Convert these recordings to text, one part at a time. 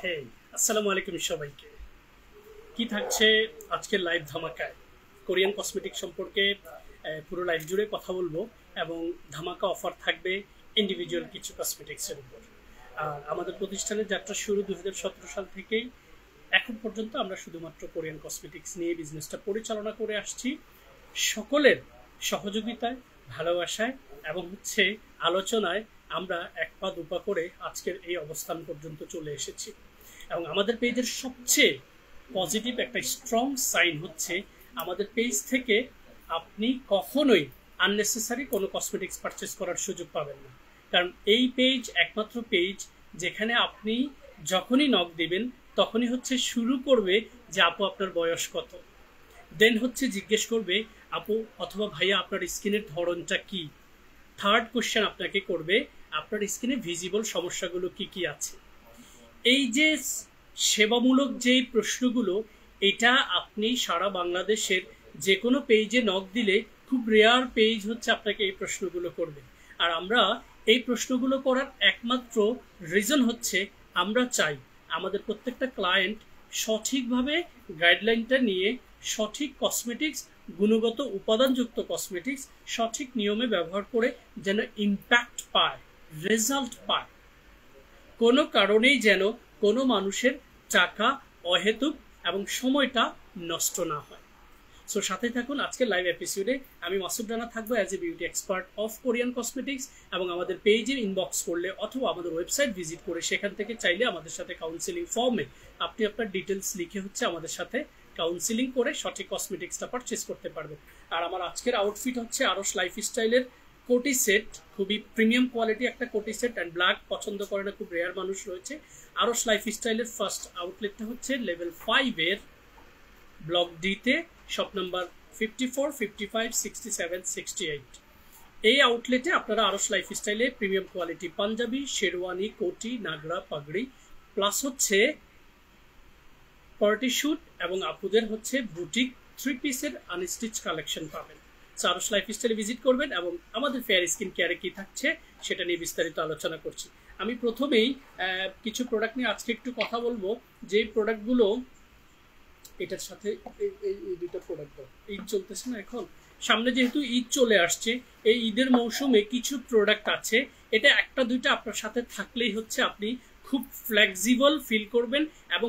হেই, আসসালামু আলাইকুম সবাইকে। কি থাকছে আজকের লাইভ ধামাকায়? কোরিয়ান কসমেটিক সম্পর্কে পুরো লাইভ জুড়ে কথা বলবো এবং ধামাকা অফার থাকবে ইন্ডিভিজুয়াল কিছু কসমেটিক্সের উপর। আর আমাদের প্রতিষ্ঠানের যাত্রা শুরু 2017 সাল থেকেই এখন পর্যন্ত আমরা শুধুমাত্র কোরিয়ান কসমেটিক্স নিয়ে বিজনেসটা পরিচালনা করে আসছি, সকলের সহযোগিতায়, ভালোবাসায় এবং আলোচনায় আমরা এক পা দুপা করে আজকের এই অবস্থান পর্যন্ত চলে এসেছি। এবং আমাদের পেজের সবচেয়ে পজিটিভ একটা স্ট্রং সাইন হচ্ছে আমাদের পেজ থেকে আপনি কখনোই আননেসেসারি কোনো কসমেটিক্স পারচেস করার সুযোগ পাবেন না। কারণ এই পেজ একমাত্র পেজ যেখানে আপনি যখনই নক দিবেন তখনই শুরু করবে যে আপু আপনার বয়স কত, দেন জিজ্ঞেস করবে আপু অথবা ভাইয়া আপনার স্কিনের ধরনটা কি, থার্ড কোশ্চেন আপনাকে করবে আপনার স্কিনে ভিজিবল সমস্যাগুলো কি কি আছে। এই যে সেবামূলক যে প্রশ্নগুলো, এটা আপনি সারা বাংলাদেশের যে কোনো পেজে নক দিলে খুব রেয়ার পেজ আপনাকে এই প্রশ্নগুলো করবে। আর আমরা এই প্রশ্নগুলো করার একমাত্র রিজন আমরা চাই আমাদের প্রত্যেকটা ক্লায়েন্ট সঠিকভাবে গাইডলাইনটা নিয়ে সঠিক কসমেটিক্স, গুণগত উপাদানযুক্ত কসমেটিক্স সঠিক নিয়মে ব্যবহার করে যেন ইম্প্যাক্ট পায়, রেজাল্ট পায়। কোনো কারণেই যেন কোনো মানুষের টাকা অহেতুক এবং সময়টা নষ্ট না হয়। সো সাথে থাকুন আজকের লাইভ এপিসোডে। আমি মাসুদ রানা থাকবো as a beauty expert of Korean cosmetics. এবং আমাদের পেজে ইনবক্স করলে অথবা আমাদের ওয়েবসাইট ভিজিট করে সেখান থেকে চাইলে আমাদের সাথে কাউন্সিলিং ফর্মে আপনি আপনার ডিটেলস লিখে আমাদের সাথে কাউন্সিলিং করে সঠিক কসমেটিক্সটা পারচেস করতে পারবেন। আর আমার আজকের আউটফিট আরশ লাইফস্টাইলের কোটি সেট, খুবই প্রিমিয়াম কোয়ালিটি একটা কোটি সেট। অ্যান্ড ব্ল্যাক পছন্দ করে না খুব রেয়ার মানুষ রয়েছে। আরশ লাইফস্টাইলের ফার্স্ট আউটলেটটা লেভেল 5 এর ব্লক ডিতে, শপ নাম্বার 54, 55, 67, 68। এই আউটলেটে আপনারা আরশ লাইফস্টাইলে প্রিমিয়াম কোয়ালিটি পাঞ্জাবি, শেরওয়ানি, কোটি, নাগরা, পাগড়ি প্লাস পার্টি শুট এবং আপুদের বুটিক 3 পিসের আনস্টিচ কালেকশন পাবেন। আরশ লাইফস্টাইলে ভিজিট করবেন এবং আমাদের ফেয়ার স্কিন কেয়ারে কি থাকছে সেটা নিয়ে বিস্তারিত আলোচনা করছি। আমি প্রথমেই কিছু প্রোডাক্ট নিয়ে আজকে একটু কথা বলবো, যে প্রোডাক্টগুলো এটার সাথে এই দুটো প্রোডাক্ট, ঈদ চলতেছে না এখন, সামনে যেহেতু ঈদ চলে আসছে, এই ঈদের মৌসুমে কিছু প্রোডাক্ট আছে, এটা একটা দুইটা আপনার সাথে থাকলেই আপনি খুব ফ্লেক্সিবল ফিল করবেন এবং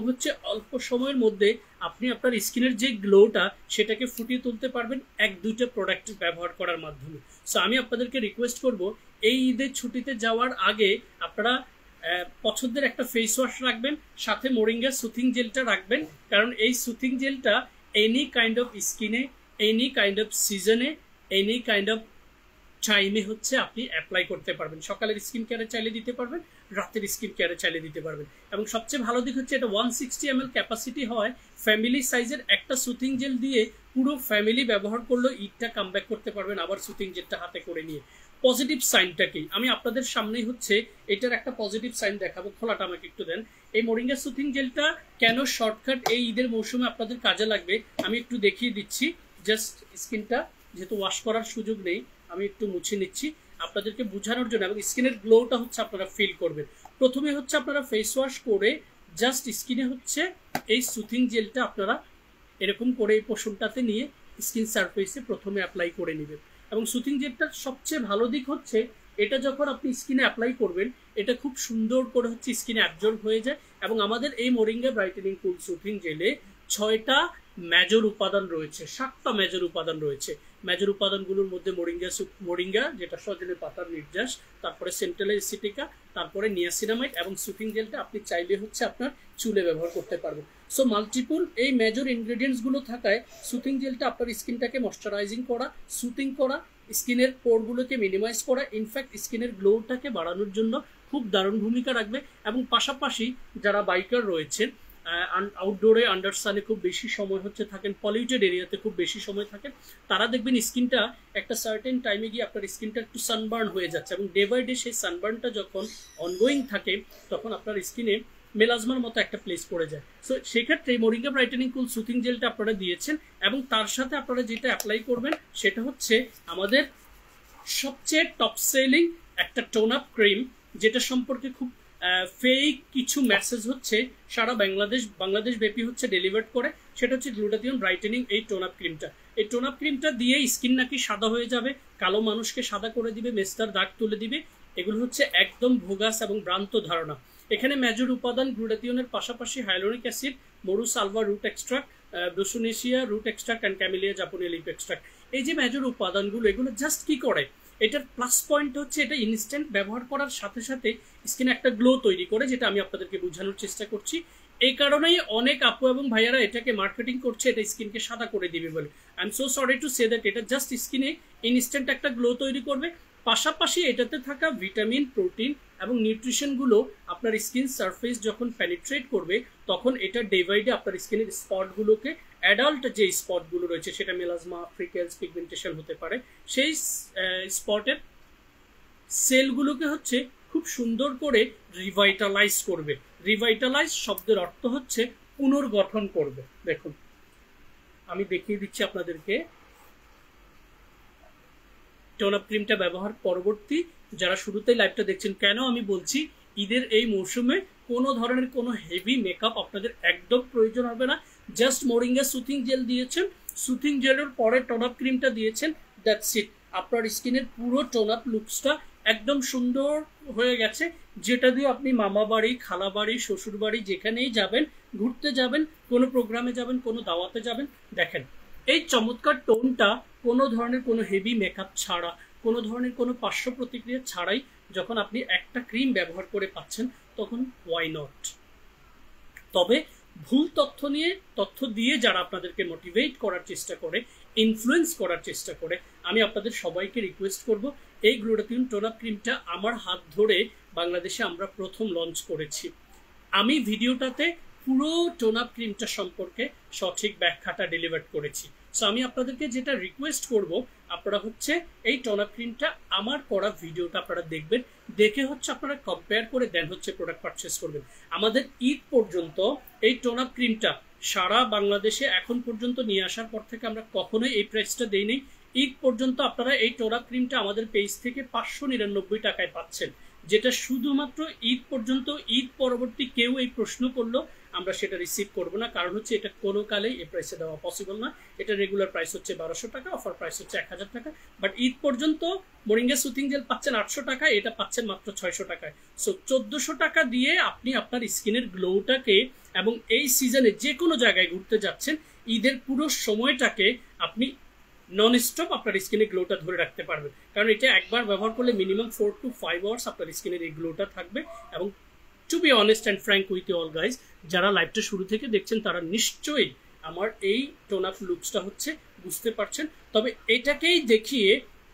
অল্প সময়ের মধ্যে আপনি আপনার স্কিনের যে গ্লোটা সেটাকে ফুটিয়ে তুলতে পারবেন এক দুইটা প্রোডাক্ট ব্যবহার করার মাধ্যমে। সো আমি আপনাদেরকে রিকোয়েস্ট করব এই ঈদের ছুটিতে যাওয়ার আগে আপনারা পছন্দের একটা ফেস ওয়াশ রাখবেন, সাথে মোরিঙ্গা সুথিং জেলটা রাখবেন। কারণ এই সুথিং জেলটা এনি কাইন্ড অফ স্কিনে, এনি কাইন্ড অফ সিজনে, এনি কাইন্ড অফ টাইমে আপনি অ্যাপ্লাই করতে পারবেন। সকালের স্কিন কেয়ারে চাইলে দিতে পারবেন, রাতের স্কিন কেয়ারে চাইলে দিতে পারবেন। এবং সবচেয়ে ভালো দিক এটা 160 ml ক্যাপাসিটি হয়। ফ্যামিলি সাইজের একটা সুথিং জেল দিয়ে পুরো ফ্যামিলি ব্যবহার করলেও ঈদটা কামব্যাক করতে পারবেন আবার সুথিং জেলটা হাতে করে নিয়ে। পজিটিভ সাইনটা কি আমি আপনাদের সামনেই এটার একটা পজিটিভ সাইন দেখাবো। খোলাটা আমাকে একটু দেন। এই মোরিঙ্গা সুথিং জেলটা কেন শর্টকাট এই ঈদের মৌসুমে আপনাদের কাজে লাগবে আমি একটু দেখিয়ে দিচ্ছি। জাস্ট স্কিনটা যেহেতু ওয়াশ করার সুযোগ নেই, আমি একটু মুছে নিচ্ছি আপনাদেরকে বোঝানোর জন্য, এবং স্কিনের গ্লোটা আপনারা ফিল করবেন। প্রথমে আপনারা ফেস ওয়াশ করে জাস্ট স্কিনে এই সুথিং জেলটা আপনারা এরকম করে এই পোষণটাতে নিয়ে স্কিন সারফেসে প্রথমে অ্যাপ্লাই করে নেবেন। এবং সুথিং জেলটার সবচেয়ে ভালো দিক এটা যখন আপনি স্কিনে অ্যাপ্লাই করবেন এটা খুব সুন্দর করে স্কিনে অ্যাবজর্ব হয়ে যায়। এবং আমাদের এই মোরিঙ্গা ব্রাইটেনিং কুল সুথিং জেলে 6টা মেজর উপাদান রয়েছে, 7টা মেজর উপাদান রয়েছে। মেজর উপাদানগুলোর মধ্যে মোরিঙ্গা যেটা সজনে পাতার নির্যাস, তারপরে সেন্ট্রাল এসিটিকা, তারপরে নিয়াসিনামাইড, এবং সুথিং জেলটা আপনি চাইলে আপনার চুলে ব্যবহার করতে পারবেন। সো মাল্টিপল এই মেজর ইনগ্রেডিয়েন্টস গুলো থাকায় সুথিং জেলটা আপনার স্কিনটাকে ময়শ্চারাইজিং করা, সুথিং করা, স্কিনের পোরগুলোকে মিনিমাইজ করা, ইনফ্যাক্ট স্কিনের গ্লোটাকে বাড়ানোর জন্য খুব দারুণ ভূমিকা রাখবে। এবং পাশাপাশি যারা বাইকার রয়েছেন, আউটডোরে আন্ডার সানে খুব বেশি সময় থাকেন, পলিউটেড এরিয়াতে খুব বেশি সময় থাকেন, তারা দেখবেন স্কিনটা একটা সার্টেন টাইমে গিয়ে আপনার স্কিনটা একটু সানবার্ন হয়ে যাচ্ছে। এবং ডে বাই ডে সেই সানবার্নটা যখন অনগোয়িং থাকে তখন আপনার স্কিনে মেলাজমার মতো একটা প্লেস পড়ে যায়। সো সেক্ষেত্রে মোরিঙ্গা ব্রাইটেনিং কুল সুথিং জেলটা আপনারা দিয়েছেন এবং তার সাথে আপনারা যেটা অ্যাপ্লাই করবেন সেটা আমাদের সবচেয়ে টপ সেলিং একটা টোন আপ ক্রিম, যেটা সম্পর্কে খুব ফেক কিছু মেসেজ হচ্ছে সারা বাংলাদেশ ব্যাপী হচ্ছে ডেলিভার করে, সেটা হচ্ছে গ্লুটাথিয়ন ব্রাইটেনিং এই টোন আপ ক্রিমটা। এই টোন আপ ক্রিমটা দিয়ে স্কিন নাকি সাদা হয়ে যাবে, কালো মানুষকে সাদা করে দিবে, মেস্তার দাগ তুলে দিবে। এগুলো হচ্ছে একদম ভোগাস এবং ভ্রান্ত ধারণা। এখানে মেজর উপাদান গ্লুটাথিয়নের পাশাপাশি হাইলোরিক অ্যাসিড, মরু সালভা root extract, broussonetia root extract and camellia japonica leaf extract. এই যে মেজর উপাদানগুলো, এগুলো জাস্ট কি করে, এটার প্লাস পয়েন্ট হচ্ছে এটা ইনস্ট্যান্ট ব্যবহার করার সাথে সাথে স্কিনে একটা গ্লো তৈরি করে, যেটা আমি আপনাদেরকে বোঝানোর চেষ্টা করছি। এই কারণেই অনেক আপু এবং ভাইয়ারা এটাকে মার্কেটিং করছে এটা স্কিনকে সাদা করে দিবে বলে। I am so sorry to say that এটা জাস্ট স্কিনে ইনস্ট্যান্ট একটা গ্লো তৈরি করবে। পাশাপাশি এটাতে থাকা ভিটামিন, প্রোটিন এবং নিউট্রিশনগুলো আপনার স্কিন সারফেস যখন পেনিট্রেট করবে তখন এটা ডে বাই ডে আপনার স্কিনের স্পটগুলোকে, অ্যাডাল্ট যে স্পটগুলো রয়েছে, সেটা মেলাজমা, ফ্রিকেলস, পিগমেন্টেশন হতে পারে, সেই স্পটের সেলগুলোকে হচ্ছে খুব সুন্দর করে রিভাইটালাইজ করবে। রিভাইটালাইজ শব্দের অর্থ হচ্ছে পুনর্গঠন করবে। দেখুন আমি দেখিয়ে দিচ্ছি আপনাদেরকে টোন আপ ক্রিমটা ব্যবহার পরবর্তী যারা শুরুতেই লাইভটা দেখছেন। কেন আমি বলছি ঈদের এই মৌসুমে কোনো ধরনের কোনো হেভি মেকআপ আপনাদের একদম প্রয়োজন হবে না। জাস্ট মোরিঙ্গা সুথিং জেল দিয়েছেন, সুথিং জেলের পরে টোন আপ ক্রিমটা দিয়েছেন, দ্যাটস ইট। আপনার স্কিনের পুরো টোন আপ লুকসটা একদম সুন্দর হয়ে গেছে, যেটা দিয়ে আপনি মামা বাড়ি, খালা বাড়ি, শ্বশুর বাড়ি যেখানেই যাবেন, ঘুরতে যাবেন, কোনো প্রোগ্রামে যাবেন, কোনো দাওয়াতে যাবেন, দেখেন এই চমৎকার টোনটা কোনো ধরনের কোনো হেভি মেকআপ ছাড়া, কোনো ধরনের কোনো পার্শ্ব প্রতিক্রিয়া ছাড়াই যখন আপনি একটা ক্রিম ব্যবহার করে পাচ্ছেন, তখন ওয়াই নট। তবে ভুল তথ্য দিয়ে যারা আপনাদেরকে মোটিভেট করার চেষ্টা করে, ইনফ্লুয়েন্স করার চেষ্টা করে, আমি আপনাদের সবাইকে রিকোয়েস্ট করব, এই গ্লুটাথিয়ন টোন আপ ক্রিমটা আমার হাত ধরে বাংলাদেশে আমরা প্রথম লঞ্চ করেছি। আমি ভিডিওটাতে পুরো টোন আপ ক্রিমটা সম্পর্কে সঠিক ব্যাখ্যাটা ডেলিভার করেছি। সো আমি আপনাদেরকে যেটা রিকোয়েস্ট করব, আপনারা হচ্ছে এই টোন আপ ক্রিমটা আমার করা ভিডিওটা আপনারা দেখবেন, দেখে হচ্ছে আপনারা কম্পেয়ার করে দেন হচ্ছে প্রোডাক্ট পারচেস করবেন। আমাদের ঈদ পর্যন্ত এই টোন আপ ক্রিমটা সারা বাংলাদেশে এখন পর্যন্ত নিয়ে আসার পর থেকে আমরা কখনোই এই প্রাইসটা দেইনি। ঈদ পর্যন্ত আপনারা এই টোন আপ ক্রিমটা আমাদের পেজ থেকে 599 টাকায় পাচ্ছেন, যেটা শুধুমাত্র ঈদ পর্যন্ত। ঈদ পরবর্তী কেউ এই প্রশ্ন করলো আমরা সেটা রিসিভ করবো না, কারণ হচ্ছে এটা কোনো কালেই এই প্রাইসে দেওয়া পসিবল না। এটা রেগুলার প্রাইস হচ্ছে 1200 টাকা, অফার প্রাইস হচ্ছে 1000 টাকা। বাট ঈদ পর্যন্ত মোরিঙ্গা সুথিং জেল পাচ্ছেন 800 টাকায়, এটা পাচ্ছেন মাত্র 600 টাকায়। সো 1400 টাকা দিয়ে আপনি আপনার স্কিনের গ্লোটাকে এবং এই সিজনে যে কোনো জায়গায় ঘুরতে যাচ্ছেন, ঈদের পুরো সময়টাকে আপনি নন স্টপ আপনার স্কিনের গ্লোটা ধরে রাখতে পারবেন। কারণ এটা একবার ব্যবহার করলে মিনিমাম 4 to 5 আওয়ার্স আপনার স্কিনের এই গ্লোটা থাকবে। এবং to be honest and frank with you all guys, যারা লাইভটা শুরু থেকে দেখছেন তারা নিশ্চয়ই আমার এই টোন আপ লুকসটা হচ্ছে বুঝতে পারছেন। তবে এটাকেই দেখিয়ে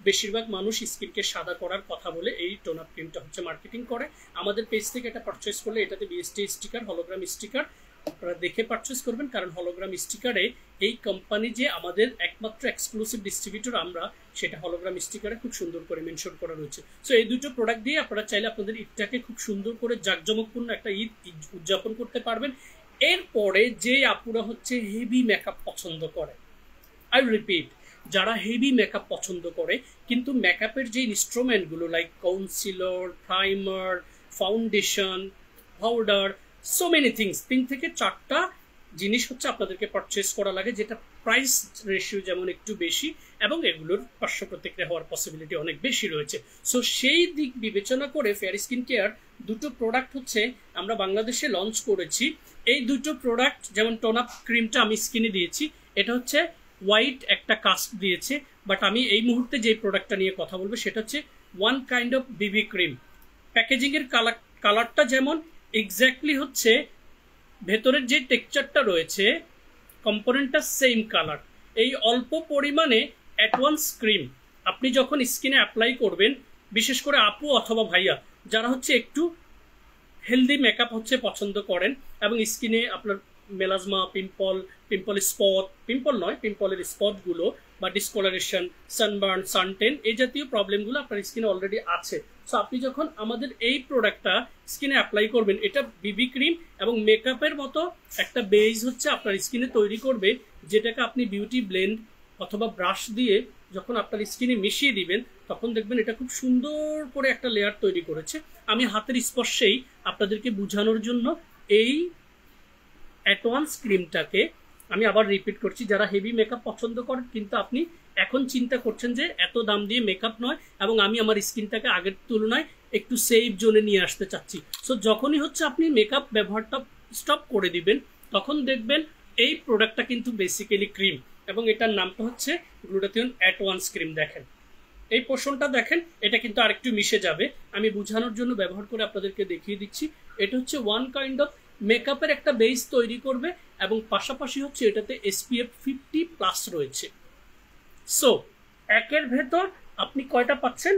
বেশিরভাগ মানুষ স্কিনকে সাদা করার কথা বলে এই টোন আপ ক্রিমটা হচ্ছে মার্কেটিং করে। আমাদের পেজ থেকে এটা পারচেস করলে এটাতে বিএসটি স্টিকার, হলোগ্রাম স্টিকার আপনারা দেখে পারচেস করবেন, কারণ হলোগ্রাম স্টিকারে এই কোম্পানি যে আমাদের একমাত্র এক্সক্লুসিভ ডিস্ট্রিবিউটর আমরা, সেটা হলোগ্রাম স্টিকারে খুব সুন্দর করে মেনশন করা রয়েছে। সো এই দুটো প্রোডাক্ট দিয়ে আপনারা চাইলে আপনাদের ঈদটাকে খুব সুন্দর করে জাঁকজমকপূর্ণ একটা ঈদ উদযাপন করতে পারবেন। এরপরে যে আপুরা হচ্ছে হেভি মেকআপ পছন্দ করে, আই রিপিট, যারা হেভি মেকআপ পছন্দ করে কিন্তু মেকআপের যে ইনস্ট্রুমেন্টগুলো like concealer, primer, foundation, powder, so many things, 3 থেকে 4টা জিনিস হচ্ছে আপনাদেরকে পারচেস করা লাগে, যেটা প্রাইস রেশিও যেমন একটু বেশি এবং এগুলোর পার্শ্ব প্রতিক্রিয়া হওয়ার পসিবিলিটি অনেক বেশি রয়েছে। সো সেই দিক বিবেচনা করে ফেয়ার স্কিন কেয়ার দুটো প্রোডাক্ট হচ্ছে আমরা বাংলাদেশে লঞ্চ করেছি। এই দুটো প্রোডাক্ট, যেমন টোন আপ ক্রিমটা আমি স্কিনে দিয়েছি, এটা হচ্ছে হোয়াইট একটা কাস্ট দিয়েছে, বাট আমি এই মুহূর্তে যে প্রোডাক্টটা নিয়ে কথা বলবো সেটা হচ্ছে one kind of BB cream. প্যাকেজিংয়ের কালারটা যেমন এক্স্যাক্টলি হচ্ছে ভেতরের যে টেক্সচারটা রয়েছে কম্পোনেন্টটা সেম কালার। এই অল্প পরিমাণে অ্যাডভান্স ক্রিম আপনি যখন স্কিনে অ্যাপ্লাই করবেন, বিশেষ করে আপু অথবা ভাইয়া যারা হচ্ছে একটু হেলদি মেকআপ হচ্ছে পছন্দ করেন এবং স্কিনে আপনার মেলাজমা, পিম্পল স্পট, পিম্পলের স্পটগুলো বা ডিসকলারেশন, সানবার্ন, সানটেন এই জাতীয় প্রবলেমগুলো আপনার স্কিনে অলরেডি আছে। সো আপনি যখন আমাদের এই প্রোডাক্টটা স্কিনে অ্যাপ্লাই করবেন, এটা বিবি ক্রিম এবং মেকআপের মতো একটা বেস হচ্ছে আপনার স্কিনে তৈরি করবে, যেটাকে আপনি বিউটি ব্লেন্ড অথবা ব্রাশ দিয়ে যখন আপনার স্কিনে মিশিয়ে দিবেন তখন দেখবেন এটা খুব সুন্দর করে একটা লেয়ার তৈরি করেছে। আমি হাতের স্পর্শেই আপনাদেরকে বোঝানোর জন্য এই অ্যাডভান্স ক্রিমটাকে আমি আবার রিপিট করছি, যারা হেভি মেকআপ পছন্দ করেন কিন্তু আপনি এখন চিন্তা করছেন যে এত দাম দিয়ে মেকআপ নয় এবং আমি আমার স্কিনটাকে আগের তুলনায় একটু সেফ জোনে নিয়ে আসতে চাচ্ছি। সো যখনই হচ্ছে আপনি মেকআপ ব্যবহারটা স্টপ করে দিবেন তখন দেখবেন এই প্রোডাক্টটা কিন্তু বেসিক্যালি ক্রিম এবং এটার নামটা হচ্ছে গ্লুটাথিয়ন অ্যাডভান্স ক্রিম। দেখেন এই পোর্শনটা দেখেন, এটা কিন্তু আরেকটু মিশে যাবে, আমি বোঝানোর জন্য ব্যবহার করে আপনাদেরকে দেখিয়ে দিচ্ছি। এটা হচ্ছে ওয়ান কাইন্ড অফ মেকআপের একটা বেস তৈরি করবে এবং পাশাপাশি হচ্ছে এটাতে SPF 50+ রয়েছে। সো একের ভেতর আপনি কয়টা পাচ্ছেন?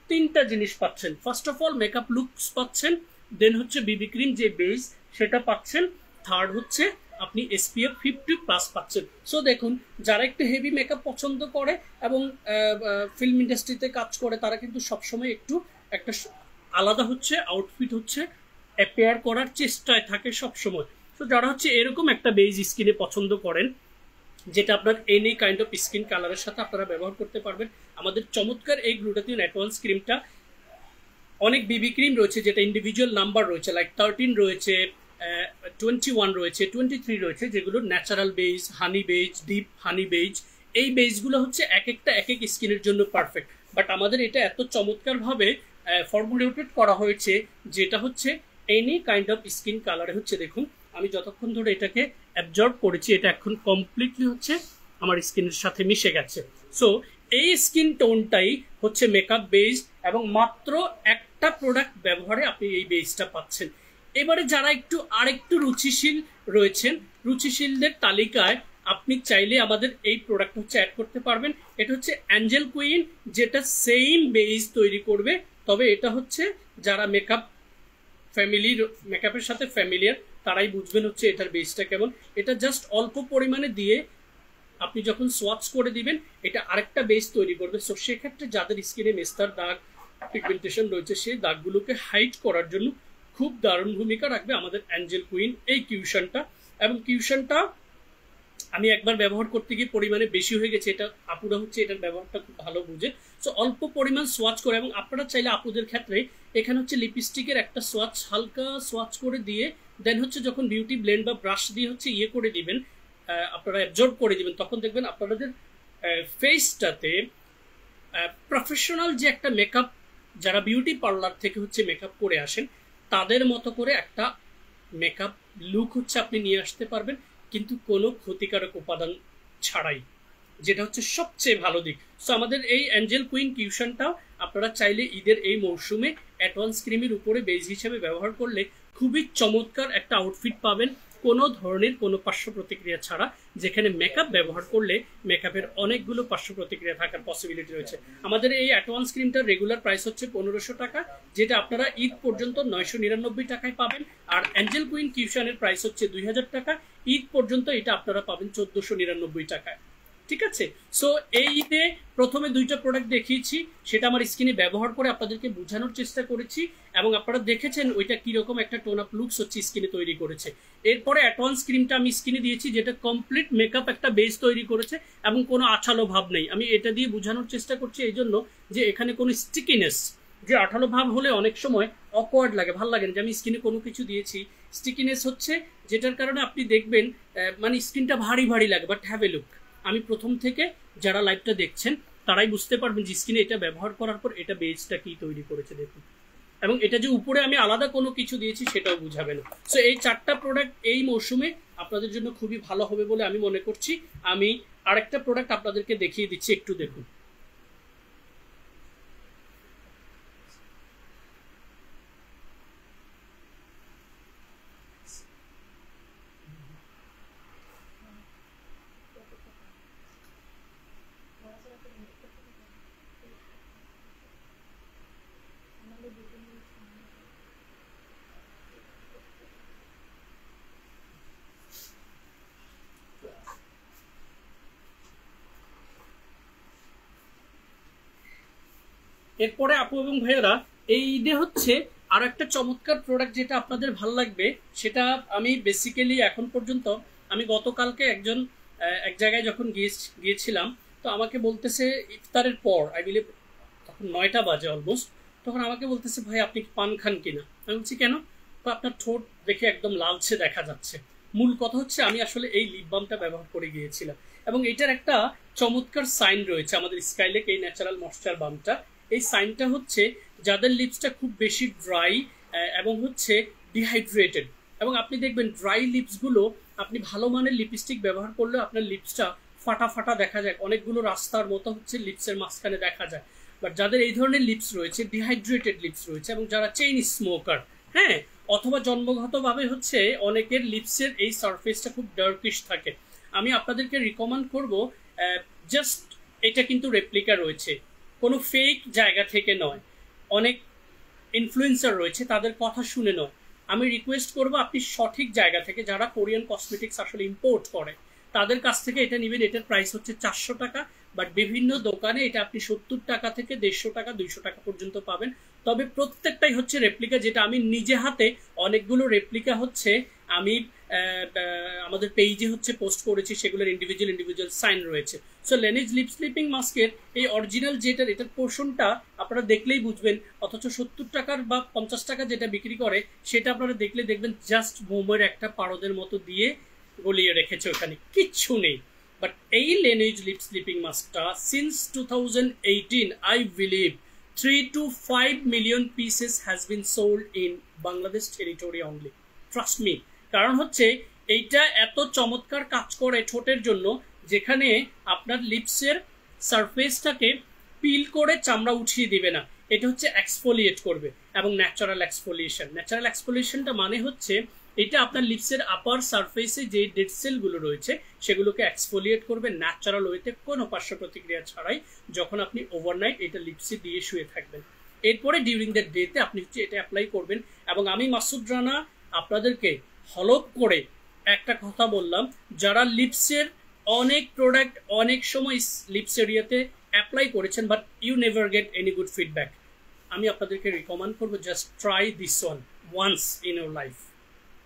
3টা জিনিস পাচ্ছেন। First of all makeup looks পাচ্ছেন, দেন হচ্ছে বিবি ক্রিম যে বেস সেটা পাচ্ছেন, থার্ড হচ্ছে আপনি SPF 50+ পাচ্ছেন। সো দেখুন, যারা একটু হেভি মেকআপ পছন্দ করে এবং ফিল্ম ইন্ডাস্ট্রিতে কাজ করে তারা কিন্তু সবসময় একটু একটা আলাদা হচ্ছে আউটফিট হচ্ছে অ্যাপেয়ার করার চেষ্টায় থাকে সবসময়। তো যারা হচ্ছে এরকম একটা বেজ স্কিনে পছন্দ করেন যেটা আপনার এনি কাইন্ড অফ স্কিন কালারের সাথে আপনারা ব্যবহার করতে পারবেন, আমাদের চমৎকার এই গ্লুটাথিয়ন অ্যাডভান্স ক্রিমটা, অনেক বিবি ক্রিম রয়েছে যেটা ইন্ডিভিজুয়াল নাম্বার রয়েছে, লাইক 13 রয়েছে, 21 রয়েছে, 23 রয়েছে, যেগুলো ন্যাচারাল বেজ, হানি বেজ, ডিপ হানি বেজ। এই বেজগুলো হচ্ছে এক একটা এক এক স্কিনের জন্য পারফেক্ট, বাট আমাদের এটা এত চমৎকারভাবে ফর্মুলেটেড করা হয়েছে যেটা হচ্ছে এনি কাইন্ড অফ স্কিন কালারে হচ্ছে। দেখুন আমি যতক্ষণ ধরে এটাকে অ্যাবজর্ব করেছি এটা এখন কমপ্লিটলি হচ্ছে আমার স্কিনের সাথে মিশে গেছে। সো এই স্কিন টোনটাই হচ্ছে মেকআপ বেজ এবং মাত্র একটা প্রোডাক্ট ব্যবহারে আপনি এই বেজটা পাচ্ছেন। এবারে যারা একটু আরেকটু রুচিশীল রয়েছেন, রুচিশীলদের তালিকায় আপনি চাইলে আমাদের এই প্রোডাক্ট হচ্ছে অ্যাড করতে পারবেন। এটা হচ্ছে অ্যাঞ্জেল কুইন, যেটা সেম বেজ তৈরি করবে, তবে এটা হচ্ছে যারা মেকআপের সাথে ফ্যামিলিয়ার তারাই বুঝবেন হচ্ছে এটার বেসটা কেমন। এটা জাস্ট অল্প পরিমাণে দিয়ে আপনি যখন সোয়াচ করে দিবেন এটা আরেকটা বেস তৈরি করবে। সো সেক্ষেত্রে যাদের স্কিনে মেস্তার দাগ, পিগমেন্টেশন রয়েছে সেই দাগগুলোকে হাইড করার জন্য খুব দারুণ ভূমিকা রাখবে আমাদের অ্যাঞ্জেল কুইন এই কিউশনটা। এবং কিউশনটা আমি একবার ব্যবহার করতে গিয়ে পরিমাণে বেশি হয়ে গেছে, এটা আপুরা হচ্ছে এটার ব্যবহারটা খুব ভালো বুঝে। সো অল্প পরিমাণ সোয়াচ করে, এবং আপনারা চাইলে আপুদের ক্ষেত্রে এখানে হচ্ছে লিপস্টিকের একটা সোয়াচ হালকা সোয়াচ করে দিয়ে দেন হচ্ছে যখন বিউটি ব্লেন্ড বা ব্রাশ দিয়ে হচ্ছে ইয়ে করে দিবেন, আপনারা অ্যাবজর্ব করে দিবেন, তখন দেখবেন আপনাদের ফেসটাতে প্রফেশনাল যে একটা মেকআপ, যারা বিউটি পার্লার থেকে হচ্ছে মেকআপ করে আসেন তাদের মতো করে একটা মেকআপ লুক হচ্ছে আপনি নিয়ে আসতে পারবেন, কিন্তু কোনো ক্ষতিকারক উপাদান ছাড়াই, যেটা হচ্ছে সবচেয়ে ভালো দিক। সো আমাদের এই অ্যাঞ্জেল কুইন কিউশনটাও আপনারা চাইলে ঈদের এই মৌসুমে অ্যাডভান্স ক্রিমের উপরে বেজ হিসেবে ব্যবহার করলে খুবই চমৎকার একটা আউটফিট পাবেন, কোনো ধরনের কোনো পার্শ্ব প্রতিক্রিয়া ছাড়া, যেখানে মেকআপ ব্যবহার করলে মেকআপের অনেকগুলো পার্শ্ব প্রতিক্রিয়া থাকার পসিবিলিটি রয়েছে। আমাদের এই অ্যাডভান্স ক্রিমটার রেগুলার প্রাইস হচ্ছে 1500 টাকা, যেটা আপনারা ঈদ পর্যন্ত 999 টাকায় পাবেন। আর অ্যাঞ্জেল কুইন কিউশনের প্রাইস হচ্ছে 2000 টাকা, ঈদ পর্যন্ত এটা আপনারা পাবেন 1499 টাকায়। ঠিক আছে। সো এই ঈদে প্রথমে দুইটা প্রোডাক্ট দেখিয়েছি, সেটা আমার স্কিনে ব্যবহার করে আপনাদেরকে বোঝানোর চেষ্টা করেছি এবং আপনারা দেখেছেন ওইটা কিরকম একটা টোন আপ লুকস হচ্ছে স্কিনে তৈরি করেছে। এরপরে অ্যাডভান্স ক্রিমটা আমি স্কিনে দিয়েছি যেটা কমপ্লিট মেকআপ একটা বেস তৈরি করেছে এবং কোনো আঠালো ভাব নেই। আমি এটা দিয়ে বোঝানোর চেষ্টা করছি এই জন্য যে এখানে কোনো স্টিকিনেস, যে আঠালো ভাব হলে অনেক সময় অকওয়ার্ড লাগে, ভালো লাগে না যে আমি স্কিনে কোনো কিছু দিয়েছি। স্টিকিনেস হচ্ছে যেটার কারণে আপনি দেখবেন মানে স্কিনটা ভারী ভারী লাগে, বাট হ্যাভ এ লুক। আমি প্রথম থেকে যারা লাইভটা দেখছেন তারাই বুঝতে পারবেন যে স্কিনে এটা ব্যবহার করার পর এটা বেজটা কি তৈরি করেছে দেখুন, এবং এটা যে উপরে আমি আলাদা কোনো কিছু দিয়েছি সেটাও বুঝাবে না। সো এই চারটা প্রোডাক্ট এই মৌসুমে আপনাদের জন্য খুবই ভালো হবে বলে আমি মনে করছি। আমি আরেকটা প্রোডাক্ট আপনাদেরকে দেখিয়ে দিচ্ছি, একটু দেখুন। এরপরে আপু এবং ভাইয়েরা এই ঈদে হচ্ছে আর একটা চমৎকার প্রোডাক্ট যেটা আপনাদের ভালো লাগবে, সেটা আমি বেসিক্যালি এখন পর্যন্ত আমি গতকালকে এক জায়গায় যখন গিয়েছিলাম তো আমাকে বলতেছে ইফতারের পর, আই বিলিভ তখন তখন 9টা বাজে অলমোস্ট। তখন আমাকে বলতেছে ভাই আপনি কি পান খান কিনা? আমি বলছি কেন? আপনার ঠোঁট দেখে একদম লালচে দেখা যাচ্ছে। মূল কথা হচ্ছে আমি আসলে এই লিপ বামটা ব্যবহার করে গিয়েছিলাম, এবং এটার একটা চমৎকার সাইন রয়েছে আমাদের স্কাইলেক এই ন্যাচারাল ময়েশ্চার বামটা। এই সাইনটা হচ্ছে যাদের লিপসটা খুব বেশি ড্রাই এবং হচ্ছে ডিহাইড্রেটেড, এবং আপনি দেখবেন ড্রাই লিপসগুলো আপনি ভালো মানের লিপস্টিক ব্যবহার করলে আপনার লিপসটা ফাটা ফাটা দেখা যায়, অনেকগুলো রাস্তার মতো হচ্ছে লিপসের মাঝখানে দেখা যায়। বাট যাদের এই ধরনের লিপস রয়েছে, ডিহাইড্রেটেড লিপস রয়েছে, এবং যারা চেইন স্মোকার, হ্যাঁ, অথবা জন্মগতভাবে হচ্ছে অনেকের লিপসের এই সারফেসটা খুব ডার্কিশ থাকে, আমি আপনাদেরকে রিকমেন্ড করব জাস্ট এটা কিন্তু রেপ্লিকা রয়েছে, কোনো ফেক জায়গা থেকে নয়, অনেক ইনফ্লুয়েন্সার রয়েছে তাদের কথা শুনে নয়। আমি রিকোয়েস্ট করব আপনি সঠিক জায়গা থেকে, যারা কোরিয়ান কসমেটিক্স আসলে ইম্পোর্ট করে তাদের কাছ থেকে এটা নেবেন। এটার প্রাইস হচ্ছে 400 টাকা, বাট বিভিন্ন দোকানে এটা আপনি 70 টাকা থেকে 150 টাকা 200 টাকা পর্যন্ত পাবেন। তবে প্রত্যেকটাই হচ্ছে রেপ্লিকা, যেটা আমি নিজে হাতে অনেকগুলো রেপ্লিকা হচ্ছে আমি আমাদের পেজে হচ্ছে পোস্ট করেছি, সেগুলোর ইন্ডিভিজুয়াল সাইন রয়েছে। সো লেনেজ লিপ স্লিপিং মাস্কের এই অরিজিনাল এটার পোর্শনটা আপনারা দেখলেই বুঝবেন, অথচ 70 টাকার বা 50 টাকা যেটা বিক্রি করে সেটা আপনারা দেখলে দেখবেন জাস্ট মোমের একটা পারদের মতো দিয়ে গলিয়ে রেখেছে, ওখানে কিচ্ছু নেই। বাট এই লেনেজ লিপ স্লিপিং মাস্কটা since 2018 I believe 3 to 5 million pieces has been sold in Bangladesh territory only. Trust me. কারণ হচ্ছে এইটা এত চমৎকার কাজ করে ঠোঁটের জন্য, যেখানে আপনার লিপসের সারফেসটাকে পিল করে চামড়া উঠিয়ে দিবে না, এটা হচ্ছে এক্সফোলিয়েট করবে, এবং ন্যাচারাল এক্সফোলিয়েশন। ন্যাচারাল এক্সফোলিয়েশনটা মানে হচ্ছে এটা আপনার লিপসের আপার সারফেসে যে ডেড সেলগুলো রয়েছে সেগুলোকে এক্সফোলিয়েট করবে ন্যাচারাল ওয়েতে, কোনো পার্শ্ব প্রতিক্রিয়া ছাড়াই, যখন আপনি ওভারনাইট এটা লিপসে দিয়ে শুয়ে থাকবেন। এরপরে ডিউরিং দ্য ডেতে আপনি হচ্ছে এটা অ্যাপ্লাই করবেন। এবং আমি মাসুদ রানা আপনাদেরকে হলপ করে একটা কথা বললাম, যারা লিপসের অনেক প্রোডাক্ট অনেক সময় লিপস এরিয়াতে অ্যাপ্লাই করেছেন but you never get any good feedback, আমি আপনাদেরকে রিকমেন্ড করবো just try this once in your life.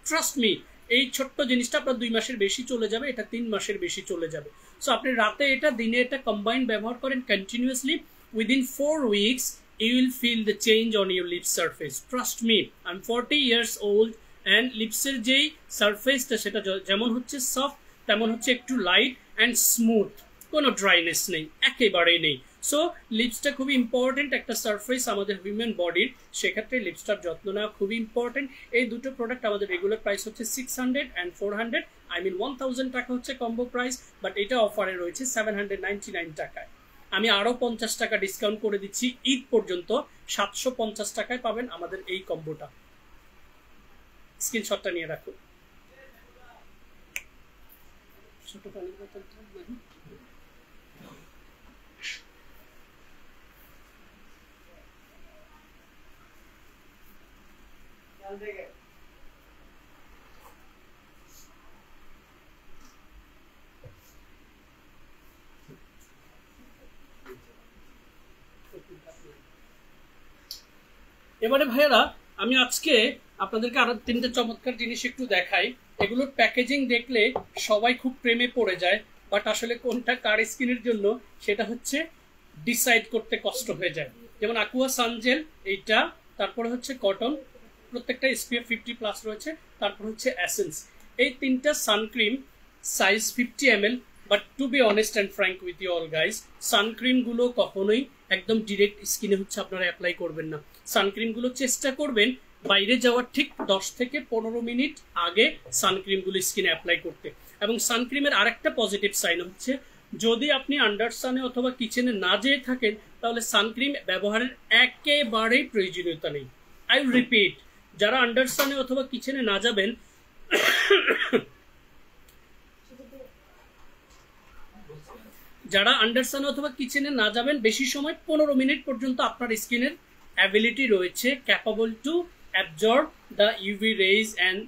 Trust me, এই ছোট্ট জিনিসটা আপনার 2 মাসের বেশি চলে যাবে, এটা 3 মাসের বেশি চলে যাবে। সো আপনি রাতে এটা দিনে এটা কম্বাইন ব্যবহার করেন continuously, within 4 weeks you will feel the change on your lip surface. Trust me, I'm 40 years old and লিপসের যেই সারফেসটা সেটা যেমন হচ্ছে সফট তেমন হচ্ছে একটু লাইট অ্যান্ড স্মুথ, কোনো ড্রাইনেস নেই, একেবারেই নেই। সো লিপসটা খুবই ইম্পর্টেন্ট একটা সারফেস আমাদের হিউম্যান বডির, সেক্ষেত্রে লিপসটার যত্ন নেওয়া খুবই ইম্পর্টেন্ট। এই দুটো প্রোডাক্ট আমাদের রেগুলার প্রাইস হচ্ছে 600 and 400, I mean 1000 টাকা হচ্ছে কম্বো প্রাইস, বাট এটা অফারে রয়েছে 799 টাকায়। আমি আরও 50 টাকা ডিসকাউন্ট করে দিচ্ছি, ঈদ পর্যন্ত 750 টাকায় পাবেন আমাদের এই কম্বোটা। স্ক্রিনশটটা নিয়ে রাখুন। ছোট পানির বোতলটা এবারে ভাইয়ারা আমি আজকে আপনাদেরকে আরো 3টে চমৎকার জিনিস একটু দেখাই। এগুলোর প্যাকেজিং দেখলে সবাই খুব প্রেমে পড়ে যায়, বাট আসলে কোনটা কার স্কিনের জন্য সেটা হচ্ছে ডিসাইড করতে কষ্ট হয়ে যায়। যেমন আকুয়া সানজেল এইটা, তারপরে হচ্ছে কটন, প্রত্যেকটা SPF 50+ রয়েছে, তারপর হচ্ছে এসেন্স। এই 3টা suncream size 50 ml, but to be honest and frank with you all guys, সানক্রিমগুলো কখনোই একদম ডিরেক্ট স্কিনে হচ্ছে আপনারা অ্যাপ্লাই করবেন না। সানক্রিমগুলো চেষ্টা করবেন বাইরে যাওয়ার ঠিক 10 থেকে 15 মিনিট আগে সানক্রিমগুলো স্কিনে অ্যাপ্লাই করতে। এবং সানক্রিমের আরেকটা পজিটিভ সাইন হচ্ছে, যদি আপনি আন্ডারসানে অথবা কিচেনে না যেয়ে থাকেন তাহলে সানক্রিম ব্যবহারের একেবারেই প্রয়োজনীয়তা নেই। আই রিপিট, যারা আন্ডারসানে অথবা কিচেনে না যাবেন অথবা কিচেনে না যাবেন বেশি সময় 15 মিনিট পর্যন্ত আপনার স্কিনের অ্যাবিলিটি রয়েছে capable to absorb the UV rays and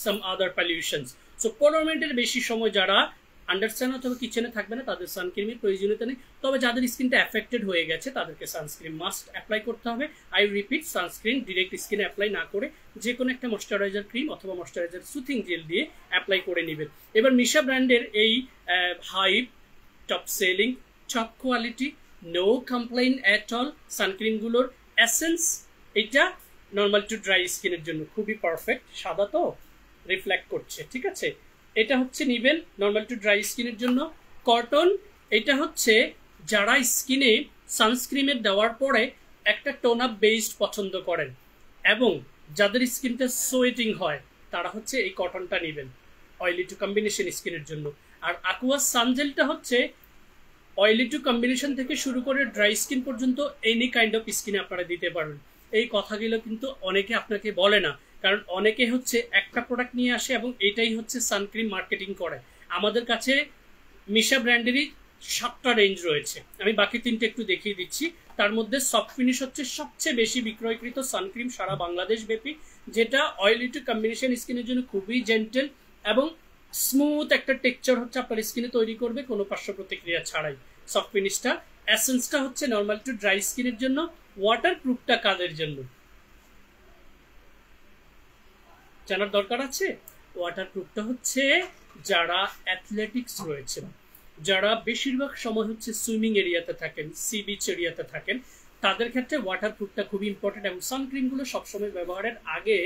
some other pollutions. So 15 মিনিটের বেশি সময় যারা আন্ডারস্ট্যান্ড অথবা কিচেনে থাকবে না তাদের সানক্রিমের প্রয়োজনীয়তা নেই। তবে যাদের স্কিনটা অ্যাফেক্টেড হয়ে গেছে তাদেরকে সানস্ক্রিন মাস্ট অ্যাপ্লাই করতে হবে। আই রিপিট, সানস্ক্রিন ডিরেক্ট স্কিনে অ্যাপ্লাই না করে যে কোনো একটা ময়শ্চারাইজার ক্রিম অথবা ময়শ্চারাইজার সুথিং জেল দিয়ে অ্যাপ্লাই করে নেবেন। এবার মিশা ব্র্যান্ডের এই high top selling top quality no complain at all. সানস্ক্রিনগুলোর এসেন্স এটা নর্মাল টু ড্রাই স্কিনের জন্য খুবই পারফেক্ট, সাদা তো রিফ্লেক্ট করছে, ঠিক আছে। এটা হচ্ছে নিবেন নর্মাল টু ড্রাই স্কিনের জন্য। কটন, এটা হচ্ছে যারা স্কিনে সানস্ক্রিনের দেওয়ার পরে একটা টোন আপ বেসড পছন্দ করেন এবং যাদের স্কিনটা সোয়েটিং হয় তারা হচ্ছে এই কটনটা নেবেন অয়েলি টু কম্বিনেশন স্কিনের জন্য। আর aqua সানজেলটা হচ্ছে অয়েলি টু কম্বিনেশন থেকে শুরু করে ড্রাই স্কিন পর্যন্ত এনি কাইন্ড অফ স্কিনে আপনারা দিতে পারবেন। এই কথাগুলো কিন্তু অনেকে আপনাকে বলে না, কারণ অনেকে হচ্ছে একটা প্রোডাক্ট নিয়ে আসে এবং এটাই হচ্ছে সানক্রিম মার্কেটিং করে। আমাদের কাছে মিশা ব্র্যান্ডেরই 7টা রেঞ্জ রয়েছে, আমি বাকি 3টে একটু দেখিয়ে দিচ্ছি। তার মধ্যে সফট ফিনিশ হচ্ছে সবচেয়ে বেশি বিক্রয়কৃত সানক্রিম সারা বাংলাদেশ ব্যাপী, যেটা অয়েলি টু কম্বিনেশন স্কিনের জন্য খুবই জেন্টেল এবং স্মুথ একটা টেক্সচার হচ্ছে আপনার স্কিনে তৈরি করবে কোনো পার্শ্ব প্রতিক্রিয়া ছাড়াই। সফট ফিনিশটা, এসেন্সটা হচ্ছে নর্মাল টু ড্রাই স্কিনের জন্য। ওয়াটার প্রুফটা কাদের জন্য জানার দরকার আছে? ওয়াটার প্রুফটা হচ্ছে যারা অ্যাথলেটিক্স রয়েছে, যারা বেশিরভাগ সময় হচ্ছে সুইমিং এরিয়াতে থাকেন, সি বিচ এরিয়াতে থাকেন, তাদের ক্ষেত্রে ওয়াটার প্রুফটা খুবই ইম্পর্টেন্ট। এবং সানক্রিমগুলো সবসময় ব্যবহারের আগে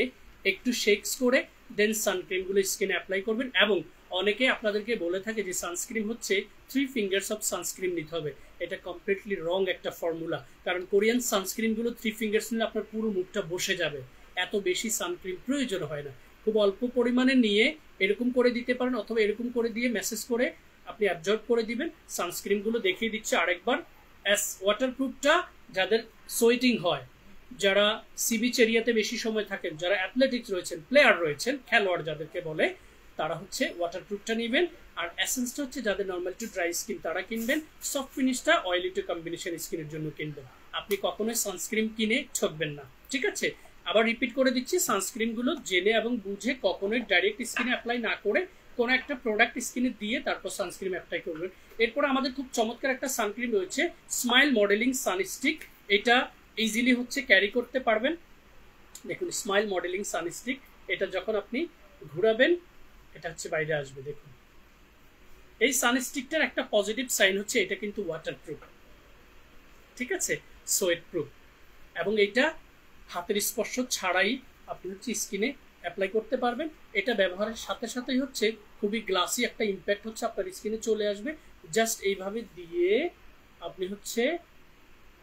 একটু শেকস করে দেন সানক্রিমগুলো স্কিনে অ্যাপ্লাই করবেন। এবং অনেকে আপনাদেরকে বলে থাকে যে সানস্ক্রিন হচ্ছে 3 ফিঙ্গার্স অফ সানস্ক্রিন নিতে হবে। এটা কমপ্লিটলি রং একটা ফর্মুলা, কারণ কোরিয়ান সানস্ক্রিনগুলো 3 ফিঙ্গার্স নিলে আপনার পুরো মুখটা বসে যাবে, এত বেশি সানক্রিম প্রয়োজন হয় না। খুব অল্প পরিমাণে নিয়ে এরকম করে দিতে পারেন, অথবা এরকম করে দিয়ে মেসেজ করে আপনি অ্যাবজর্ব করে দিবেন। সানস্ক্রিনগুলো দেখিয়ে দিচ্ছে আরেকবার। ওয়াটারপ্রুফটা যাদের সোয়েটিং হয়, যারা সি বিচ এরিয়াতে বেশি সময় থাকেন, যারা অ্যাথলেটিক্স রয়েছেন, প্লেয়ার রয়েছেন, খেলোয়াড় যাদেরকে বলে, তারা হচ্ছে ওয়াটারপ্রুফটা নেবেন। আর এসেন্সটা হচ্ছে যাদের নর্মাল টু ড্রাই স্কিন তারা কিনবেন। সফট ফিনিশটা অয়েলি টু কম্বিনেশন স্কিনের জন্য কিনবেন। আপনি কখনোই সানস্ক্রিন কিনে ঠকবেন না, ঠিক আছে। আবার রিপিট করে দিচ্ছি, সানস্ক্রিনগুলো জেনে এবং বুঝে কখনোই ডাইরেক্ট স্কিনে অ্যাপ্লাই না করে কোনো একটা প্রোডাক্ট স্কিনে দিয়ে তারপর সানস্ক্রিন অ্যাপ্লাই করবেন। এরপর আমাদের খুব চমৎকার একটা সানস্ক্রিন রয়েছে, স্মাইল মডেলিং সানস্টিক। এটা ইজিলি হচ্ছে ক্যারি করতে পারবেন। দেখুন স্মাইল মডেলিং সানস্টিক, এটা যখন আপনি ঘুরাবেন এটা হচ্ছে বাইরে আসবে। দেখুন এই সানস্টিকটার একটা পজিটিভ সাইন হচ্ছে এটা কিন্তু ওয়াটারপ্রুফ, ঠিক আছে, সোয়েট প্রুফ, এবং এটা হাতের স্পর্শ ছাড়াই আপনি হচ্ছে স্কিনে অ্যাপ্লাই করতে পারবেন। এটা ব্যবহারের সাথে সাথেই হচ্ছে খুবই গ্লাসি একটা ইম্প্যাক্ট হচ্ছে আপনার স্কিনে চলে আসবে। জাস্ট এইভাবে দিয়ে আপনি হচ্ছে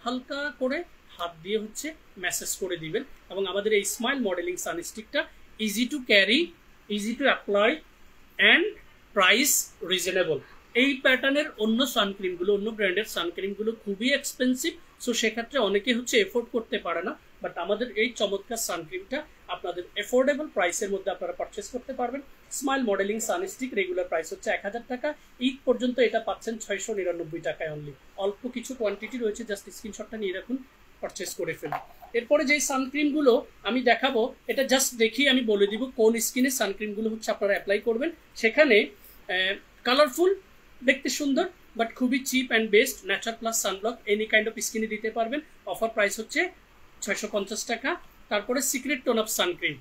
হালকা করে হাত দিয়ে হচ্ছে ম্যাসেজ করে দিবেন। এবং আমাদের এই স্মাইল মডেলিং সানস্টিকটা easy to carry, easy to apply and price reasonable. এই প্যাটার্নের অন্য সানক্রিমগুলো, অন্য ব্র্যান্ডের সানক্রিমগুলো খুবই এক্সপেন্সিভ, সো সেক্ষেত্রে অনেকে হচ্ছে এফোর্ড করতে পারে না। বাট আমাদের এই চমৎকার সানক্রিমটা আপনাদের এফোর্ডেবল প্রাইসের মধ্যে আপনারা পারচেস করতে পারবেন। স্মাইল মডেলিং সানস্টিক রেগুলার প্রাইস হচ্ছে 1000 টাকা, ঈদ পর্যন্ত এটা পাচ্ছেন 699 টাকায় অনলি। অল্প কিছু কোয়ান্টিটি রয়েছে, জাস্ট স্ক্রিনশটটা নিয়ে রাখুন, পারচেস করে ফেলুন। এরপরে যে সানক্রিমগুলো আমি দেখাবো, এটা জাস্ট দেখিয়ে আমি বলে দিব কোন স্কিনে সানক্রিমগুলো হচ্ছে আপনারা অ্যাপ্লাই করবেন। সেখানে কালারফুল, দেখতে সুন্দর, বাট খুবই chip and best Nature plus sunblock any kind of স্কিনে দিতে পারবেন। অফার প্রাইস হচ্ছে 650 টাকা। তারপরে সিক্রেট টোন অফ সানক্রিম,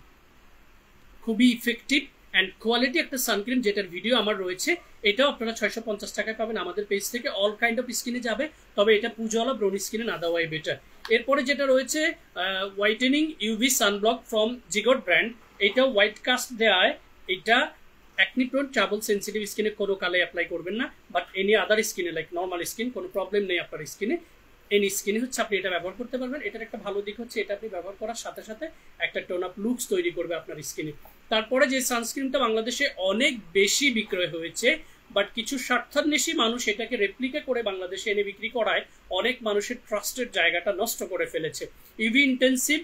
খুবই ইফেক্টিভ অ্যান্ড কোয়ালিটি একটা সানক্রিম, যেটার ভিডিও আমার রয়েছে, এটাও আপনারা 650 টাকায় পাবেন আমাদের পেজ থেকে। অল কাইন্ড অফ স্কিনে যাবে, তবে এটা পুজোওয়ালা ব্রোন স্কিনে না দেওয়াই বেটার। এরপরে যেটা রয়েছে whitening UV sunblock from Jigott brand, এটাও হোয়াইট কাস্ট দেয়। এটা অ্যাকনি প্রোন ট্রাভেল সেন্সিটিভ স্কিনে কোনো কালে অ্যাপ্লাই করবেন না, বাট এনি আদার স্কিনে লাইক নর্মাল স্কিন কোনো প্রবলেম নেই আপনার স্কিনে, এনি স্কিনে হচ্ছে আপনি এটা ব্যবহার করতে পারবেন। এটার একটা ভালো দিক হচ্ছে এটা আপনি ব্যবহার করার সাথে সাথে একটা টোন আপ লুকস তৈরি করবে আপনার স্কিনে। তারপরে যে সানস্ক্রিনটা বাংলাদেশে অনেক বেশি বিক্রয় হয়েছে, বাট কিছু স্বার্থান্বেষী মানুষ এটাকে রেপ্লিকা করে বাংলাদেশে এনে বিক্রি করায় অনেক মানুষের ট্রাস্টের জায়গাটা নষ্ট করে ফেলেছে। EV intensive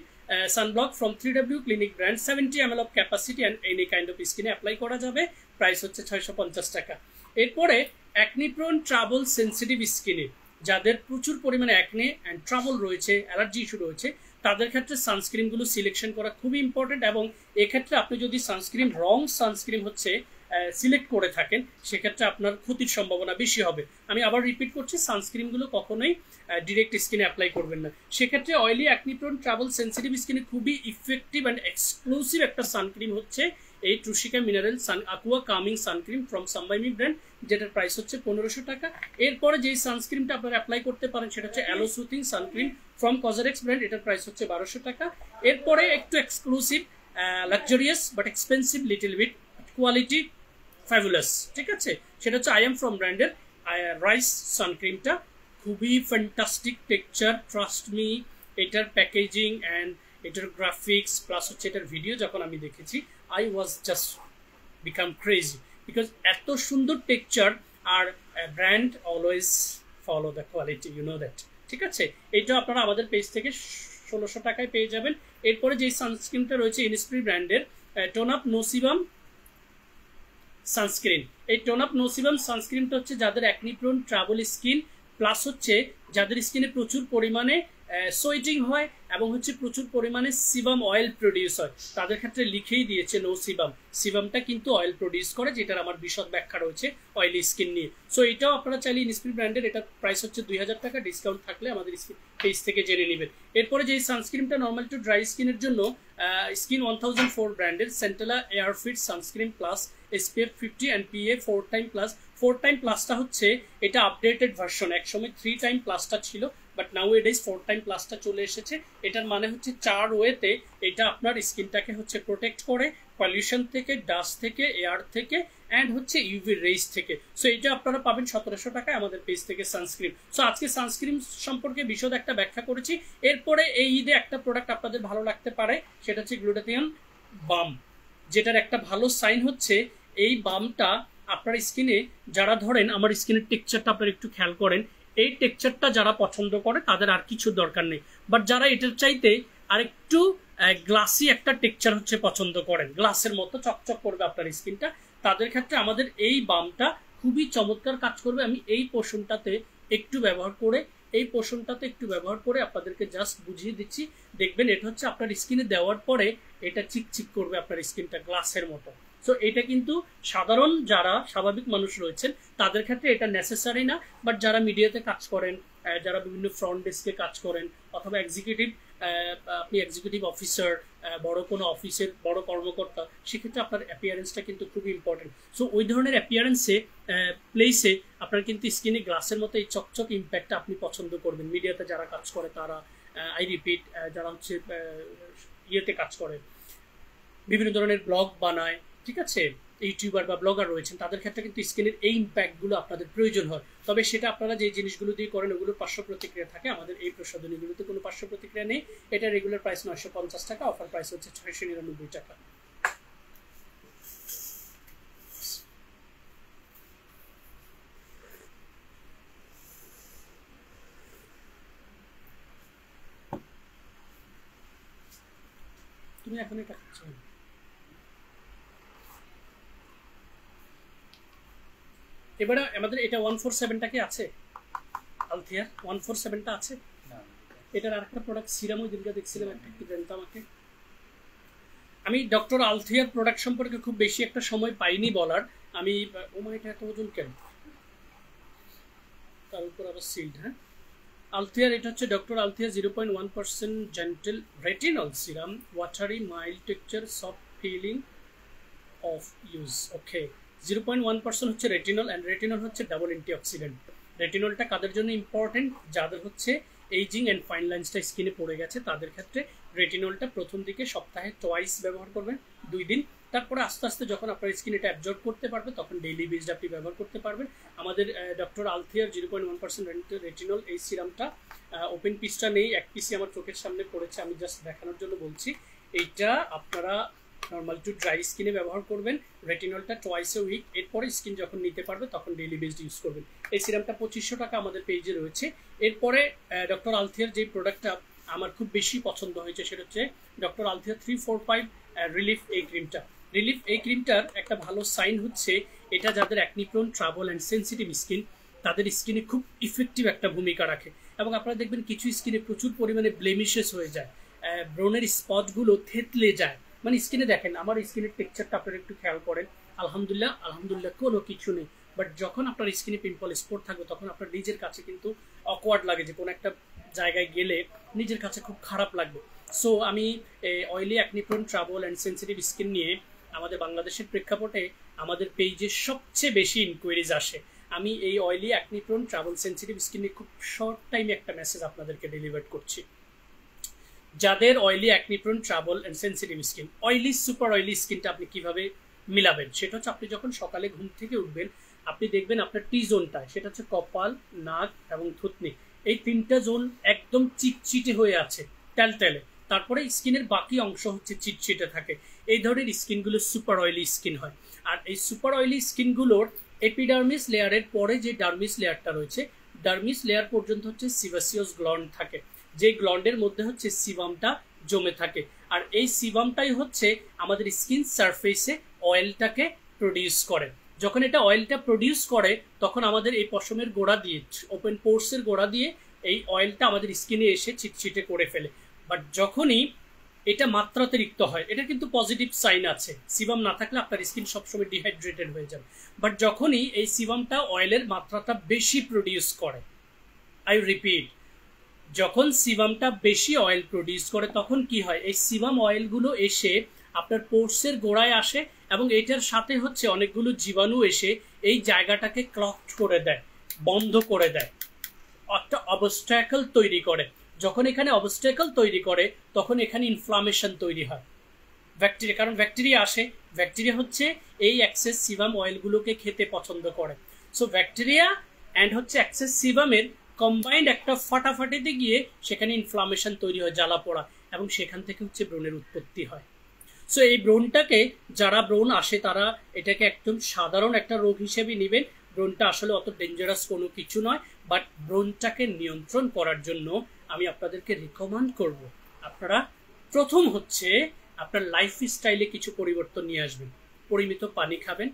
sunblock from 3W clinic brand, 70 ml of capacity and any kind of স্কিনে অ্যাপ্লাই করা যাবে। প্রাইস হচ্ছে 650 টাকা। এরপরে অ্যাকনি প্রোন ট্রাভেল সেন্সিটিভ স্কিনে, যাদের প্রচুর পরিমাণে অ্যাকনে অ্যান্ড ট্রাভেল রয়েছে, অ্যালার্জি ইস্যু রয়েছে, তাদের ক্ষেত্রে সানস্ক্রিনগুলো সিলেকশন করা খুবই ইম্পর্টেন্ট। এবং এক্ষেত্রে আপনি যদি সানস্ক্রিন রং সানস্ক্রিন হচ্ছে সিলেক্ট করে থাকেন সেক্ষেত্রে আপনার ক্ষতির সম্ভাবনা বেশি হবে। আমি আবার রিপিট করছি, সানস্ক্রিনগুলো কখনোই ডিরেক্ট স্কিনে অ্যাপ্লাই করবেন না। সেক্ষেত্রে oily acne prone trouble sensitive স্কিনে খুবই ইফেক্টিভ অ্যান্ড এক্সক্লুসিভ একটা সানক্রিম হচ্ছে এই truecica mineral aqua calming suncream from some by mi brand, যেটার প্রাইস হচ্ছে 1500 টাকা। এরপরে যেই সানস্ক্রিনটা আপনারা অ্যাপ্লাই করতে পারেন সেটা হচ্ছে aloe soothing suncream from COSRX brand, এটার প্রাইস হচ্ছে 1200 টাকা। এরপরে একটু exclusive luxurious but expensive little bit quality fabulous, ঠিক আছে, সেটা হচ্ছে আই এম ফ্রম ব্র্যান্ডের রাইস সানক্রিমটা। খুবই ফ্যান্টাস্টিক টেক্সচার, ট্রাস্ট মি। এটার প্যাকেজিং অ্যান্ড এটার গ্রাফিক্স প্লাস হচ্ছে এটার ভিডিও যখন আমি দেখেছি, I was just become crazy, because এত সুন্দর টেক্সচার। আর brand always follow the quality, you know that, ঠিক আছে। এটা আপনারা আমাদের পেজ থেকে 1600 টাকায় পেয়ে যাবেন। এরপরে যে সানস্ক্রিনটা রয়েছে ইনস্প্রি ব্র্যান্ডের টোন আপ নোসিবাম সানস্ক্রিন। এই টোন আপ নোসিবাম সানস্ক্রিনটা হচ্ছে যাদের acne prone travel skin plus হচ্ছে যাদের স্কিনে প্রচুর পরিমাণে সোয়েটিং হয় এবং হচ্ছে প্রচুর পরিমাণে সিবাম অয়েল প্রডিউস হয়, তাদের ক্ষেত্রে লিখেই দিয়েছে নো সিবাম। সিবামটা কিন্তু অয়েল প্রডিউস করে, যেটার আমার বিশদ ব্যাখ্যা রয়েছে অয়েলি স্কিন নিয়ে। সো এটাও আপনারা চাইলে ইনস্প্রি ব্র্যান্ডের, এটা প্রাইস হচ্ছে 2000 টাকা, ডিসকাউন্ট থাকলে আমাদের পেজ থেকে জেনে নেবেন। এরপরে যে সানস্ক্রিনটা নর্মাল টু ড্রাই স্কিনের জন্য স্কিন 1004 ব্র্যান্ডের centella airfit sunscreen plus SPF 50 and PA 4 time plus. 4 time প্লাসটা হচ্ছে এটা আপডেটেড ভার্সন, একসময় 3 টাইম প্লাসটা ছিল, বাট নাও এডেজ 4 টাইম প্লাসটা চলে এসেছে। এটার মানে হচ্ছে 4 ওয়েতে এটা আপনার স্কিনটাকে হচ্ছে প্রোটেক্ট করে পলিউশন থেকে, ডাস্ট থেকে, এয়ার থেকে অ্যান্ড হচ্ছে ইউভি রেজ থেকে। সো এটা আপনারা পাবেন 1700 টাকায় আমাদের পেজ থেকে সানস্ক্রিন। সো আজকে সানস্ক্রিন সম্পর্কে বিশদ একটা ব্যাখ্যা করেছি। এরপরে এই ঈদে একটা প্রোডাক্ট আপনাদের ভালো লাগতে পারে, সেটা হচ্ছে গ্লুটাথিয়ন বাম, যেটার একটা ভালো সাইন হচ্ছে এই বামটা আপনার স্কিনে, যারা ধরেন আমার স্কিনের টেক্সচারটা আপনারা একটু খেয়াল করেন, এই টেক্সচারটা যারা পছন্দ করে তাদের আর কিছু দরকার নেই, বাট যারা এটার চাইতে আরেকটু গ্লাসি একটা টেক্সচার হচ্ছে পছন্দ করেন, গ্লাসের মতো চকচক করবে আপনার স্কিনটা, তাদের ক্ষেত্রে আমাদের এই বামটা খুবই চমৎকার কাজ করবে। আমি এই পোর্শনটাতে একটু ব্যবহার করে আপনাদেরকে জাস্ট বুঝিয়ে দিচ্ছি, দেখবেন এটা হচ্ছে আপনার স্কিনে দেওয়ার পরে এটা চিকচিক করবে আপনার স্কিনটা গ্লাসের মতো। সো এটা কিন্তু সাধারণ যারা স্বাভাবিক মানুষ রয়েছেন তাদের ক্ষেত্রে এটা নেসেসারি না, বাট যারা মিডিয়াতে কাজ করেন, যারা বিভিন্ন ফ্রন্ট ডেস্কে কাজ করেন, অথবা আপনি এক্সিকিউটিভ অফিসার, বড় কোনো অফিসের বড় কর্মকর্তা, সেক্ষেত্রে আপনার অ্যাপিয়ারেন্সটা কিন্তু খুবই ইম্পর্টেন্ট। সো ওই ধরনের অ্যাপিয়ারেন্সে প্লেসে আপনার কিন্তু স্কিনে গ্লাসের মতো এই চকচক ইম্প্যাক্টটা আপনি পছন্দ করবেন। মিডিয়াতে যারা কাজ করে তারা, আই রিপিট, যারা হচ্ছে ইয়েতে কাজ করে, বিভিন্ন ধরনের ব্লগ বানায়, ঠিক আছে, ইউটিউবার বা ব্লগার রয়েছেন, তাদের ক্ষেত্রে কিন্তু স্কিনের এই ইম্প্যাক্টগুলো আপনাদের প্রয়োজন হয়। তবে সেটা আপনারা যে জিনিসগুলো দিয়ে করেন ওগুলোর পার্শ্ব প্রতিক্রিয়া থাকে, আমাদের এই প্রসাধনীগুলোতে কোনো পার্শ্ব প্রতিক্রিয়া নেই। এটা রেগুলার প্রাইস 950 টাকা, অফার প্রাইস হচ্ছে 699 টাকা। তুমি এখন এটা খাচ্ছ। এবারে আমাদের এটা 147টা কি আছে? আলথিয়ার 147টা আছে। এটার আরেকটা প্রোডাক্ট সিরাম, ওই দিনটা দেখছিলাম একটু জানতো আমাকে। আমি ডক্টর আলথিয়ার প্রোডাক্ট সম্পর্কে খুব বেশি একটা সময় পাইনি বলার। আমি এটা এত ওজন কেন, তার উপর আবার সিল্ড। হ্যাঁ, আলথিয়ার এটা হচ্ছে doctor Althea 0.1% gentle retinol serum, watery, mild texture, soft feeling of use. Okay, 0.1% হচ্ছে রেটিনল, অ্যান্ড রেটিনল হচ্ছে ডাবল অ্যান্টিঅক্সিডেন্ট। রেটিনলটা কাদের জন্য ইম্পর্টেন্ট? যাদের হচ্ছে এইজিং অ্যান্ড ফাইন লাইন্সটা স্কিনে পড়ে গেছে তাদের ক্ষেত্রে রেটিনলটা প্রথম দিকে সপ্তাহে টুয়াইস ব্যবহার করবেন, 2 দিন। তারপরে আস্তে আস্তে যখন আপনার স্কিন এটা অ্যাবজর্ব করতে পারবে তখন ডেইলি বেসড আপনি ব্যবহার করতে পারবেন। আমাদের ডক্টর আলথিয়ার 0.1% রেটিনল এই সিরামটা ওপেন পিসটা নেই, এক পিসই আমার চোখের সামনে পড়েছে, আমি জাস্ট দেখানোর জন্য বলছি। এইটা আপনারা নর্মাল টু ড্রাই স্কিনে ব্যবহার করবেন, রেটিনলটা টুয়াইস এ উইক। এরপরে স্কিন যখন নিতে পারবে তখন ডেইলি বেসড ইউজ করবেন। এই সিরামটা 2500 টাকা আমাদের পেজে রয়েছে। এরপরে ডক্টর আলথিয়ার যে প্রোডাক্টটা আমার খুব বেশি পছন্দ হয়েছে সেটা হচ্ছে ডক্টর আলথিয়ার 345 রিলিফ এই ক্রিমটা। রিলিফ এই ক্রিমটার একটা ভালো সাইন হচ্ছে এটা যাদের acne prone, trouble and sensitive skin, তাদের স্কিনে খুব ইফেক্টিভ একটা ভূমিকা রাখে। এবং আপনারা দেখবেন কিছু স্কিনে প্রচুর পরিমাণে ব্লেমিশেস হয়ে যায়, ব্রনের স্পটগুলো থেতলে যায়। মানে স্কিনে দেখেন, আমার স্কিনের টেক্সচারটা আপনারা একটু খেয়াল করেন, আলহামদুলিল্লাহ কোনো কিছু নেই। বাট যখন আপনার স্কিনে পিম্পল স্পট থাকবে তখন আপনার নিজের কাছে কিন্তু অকওয়ার্ড লাগে, যে কোনো একটা জায়গায় গেলে নিজের কাছে খুব খারাপ লাগবে। সো আমি oily acne prone trouble and sensitive skin নিয়ে আমাদের বাংলাদেশের প্রেক্ষাপটে আমাদের পেজে সবচেয়ে বেশি ইনকোয়ারিজ আসে। আমি এই oily acne prone trouble sensitive skin নিয়ে খুব শর্ট টাইমে একটা মেসেজ আপনাদেরকে ডেলিভার করছি। যাদের oily acne prone trouble and sensitive skin, oily super oily স্কিনটা আপনি কিভাবে মিলাবেন সেটা হচ্ছে, আপনি যখন সকালে ঘুম থেকে উঠবেন আপনি দেখবেন আপনার টি জোনটা, সেটা হচ্ছে কপাল, নাক এবং থুতনি, এই তিনটা জোন একদম চিটচিটে হয়ে আছে, টেলটেলে। তারপরে স্কিনের বাকি অংশ হচ্ছে চিটচিটে থাকে। এই ধরনের স্কিনগুলো সুপার অয়েলি স্কিন হয়। আর এই সুপার অয়েলি স্কিনগুলোর এপিডার্মিস লেয়ারের পরে যে ডার্মিস লেয়ারটা রয়েছে, ডার্মিস লেয়ার পর্যন্ত হচ্ছে সিবাসিয়াস গ্ল্যান্ড থাকে, যে গ্ল্যান্ডের মধ্যে হচ্ছে সিবামটা জমে থাকে। আর এই সিবামটাই হচ্ছে আমাদের স্কিন সারফেসে অয়েলটাকে প্রডিউস করে। যখন এটা অয়েলটা প্রডিউস করে তখন আমাদের এই পশমের গোড়া দিয়ে, ওপেন পোর্সের গোড়া দিয়ে এই অয়েলটা আমাদের স্কিনে এসে চিটচিটে করে ফেলে। বাট যখনই এটা মাত্রাতিরিক্ত হয়, এটা কিন্তু পজিটিভ সাইন আছে, সিবাম না থাকলে আপনার স্কিন সবসময় ডিহাইড্রেটেড হয়ে যাবে। বাট যখনই এই সিবামটা অয়েলের মাত্রাটা বেশি প্রডিউস করে, আই রিপিট, যখন সিবামটা বেশি অয়েল প্রডিউস করে তখন কি হয়, এই সিবাম অয়েলগুলো এসে আপনার পোর্সের গোড়ায় আসে এবং এটার সাথে হচ্ছে অনেকগুলো জীবাণু এসে এই জায়গাটাকে ক্লগড করে দেয়, বন্ধ করে দেয়, একটা অবস্ট্যাকল তৈরি করে। যখন এখানে অবস্ট্যাকল তৈরি করে তখন এখানে ইনফ্লামেশন তৈরি হয়, ব্যাকটেরিয়া, কারণ ব্যাকটেরিয়া আসে, ব্যাকটেরিয়া হচ্ছে এই এক্সেস সিবাম অয়েলগুলোকে খেতে পছন্দ করে। সো ব্যাকটেরিয়া অ্যান্ড হচ্ছে এক্সেস সিবামের কম্বাইন্ড একটা ফাটাফাটিতে গিয়ে সেখানে ইনফ্লামেশন তৈরি হয়, জ্বালা পোড়া, এবং সেখান থেকে হচ্ছে ব্রণের উৎপত্তি হয়। সো এই ব্রণটাকে, যারা ব্রণ আসে তারা এটাকে একদম সাধারণ একটা রোগ হিসেবে নেবেন। ব্রণটা আসলে অত ডেঞ্জারাস কোনো কিছু নয়। বাট ব্রণটাকে নিয়ন্ত্রণ করার জন্য আমি আপনাদেরকে রিকমেন্ড করব, আপনারা প্রথম হচ্ছে আপনার লাইফ স্টাইলে কিছু পরিবর্তন নিয়ে আসবেন। পরিমিত পানি খাবেন,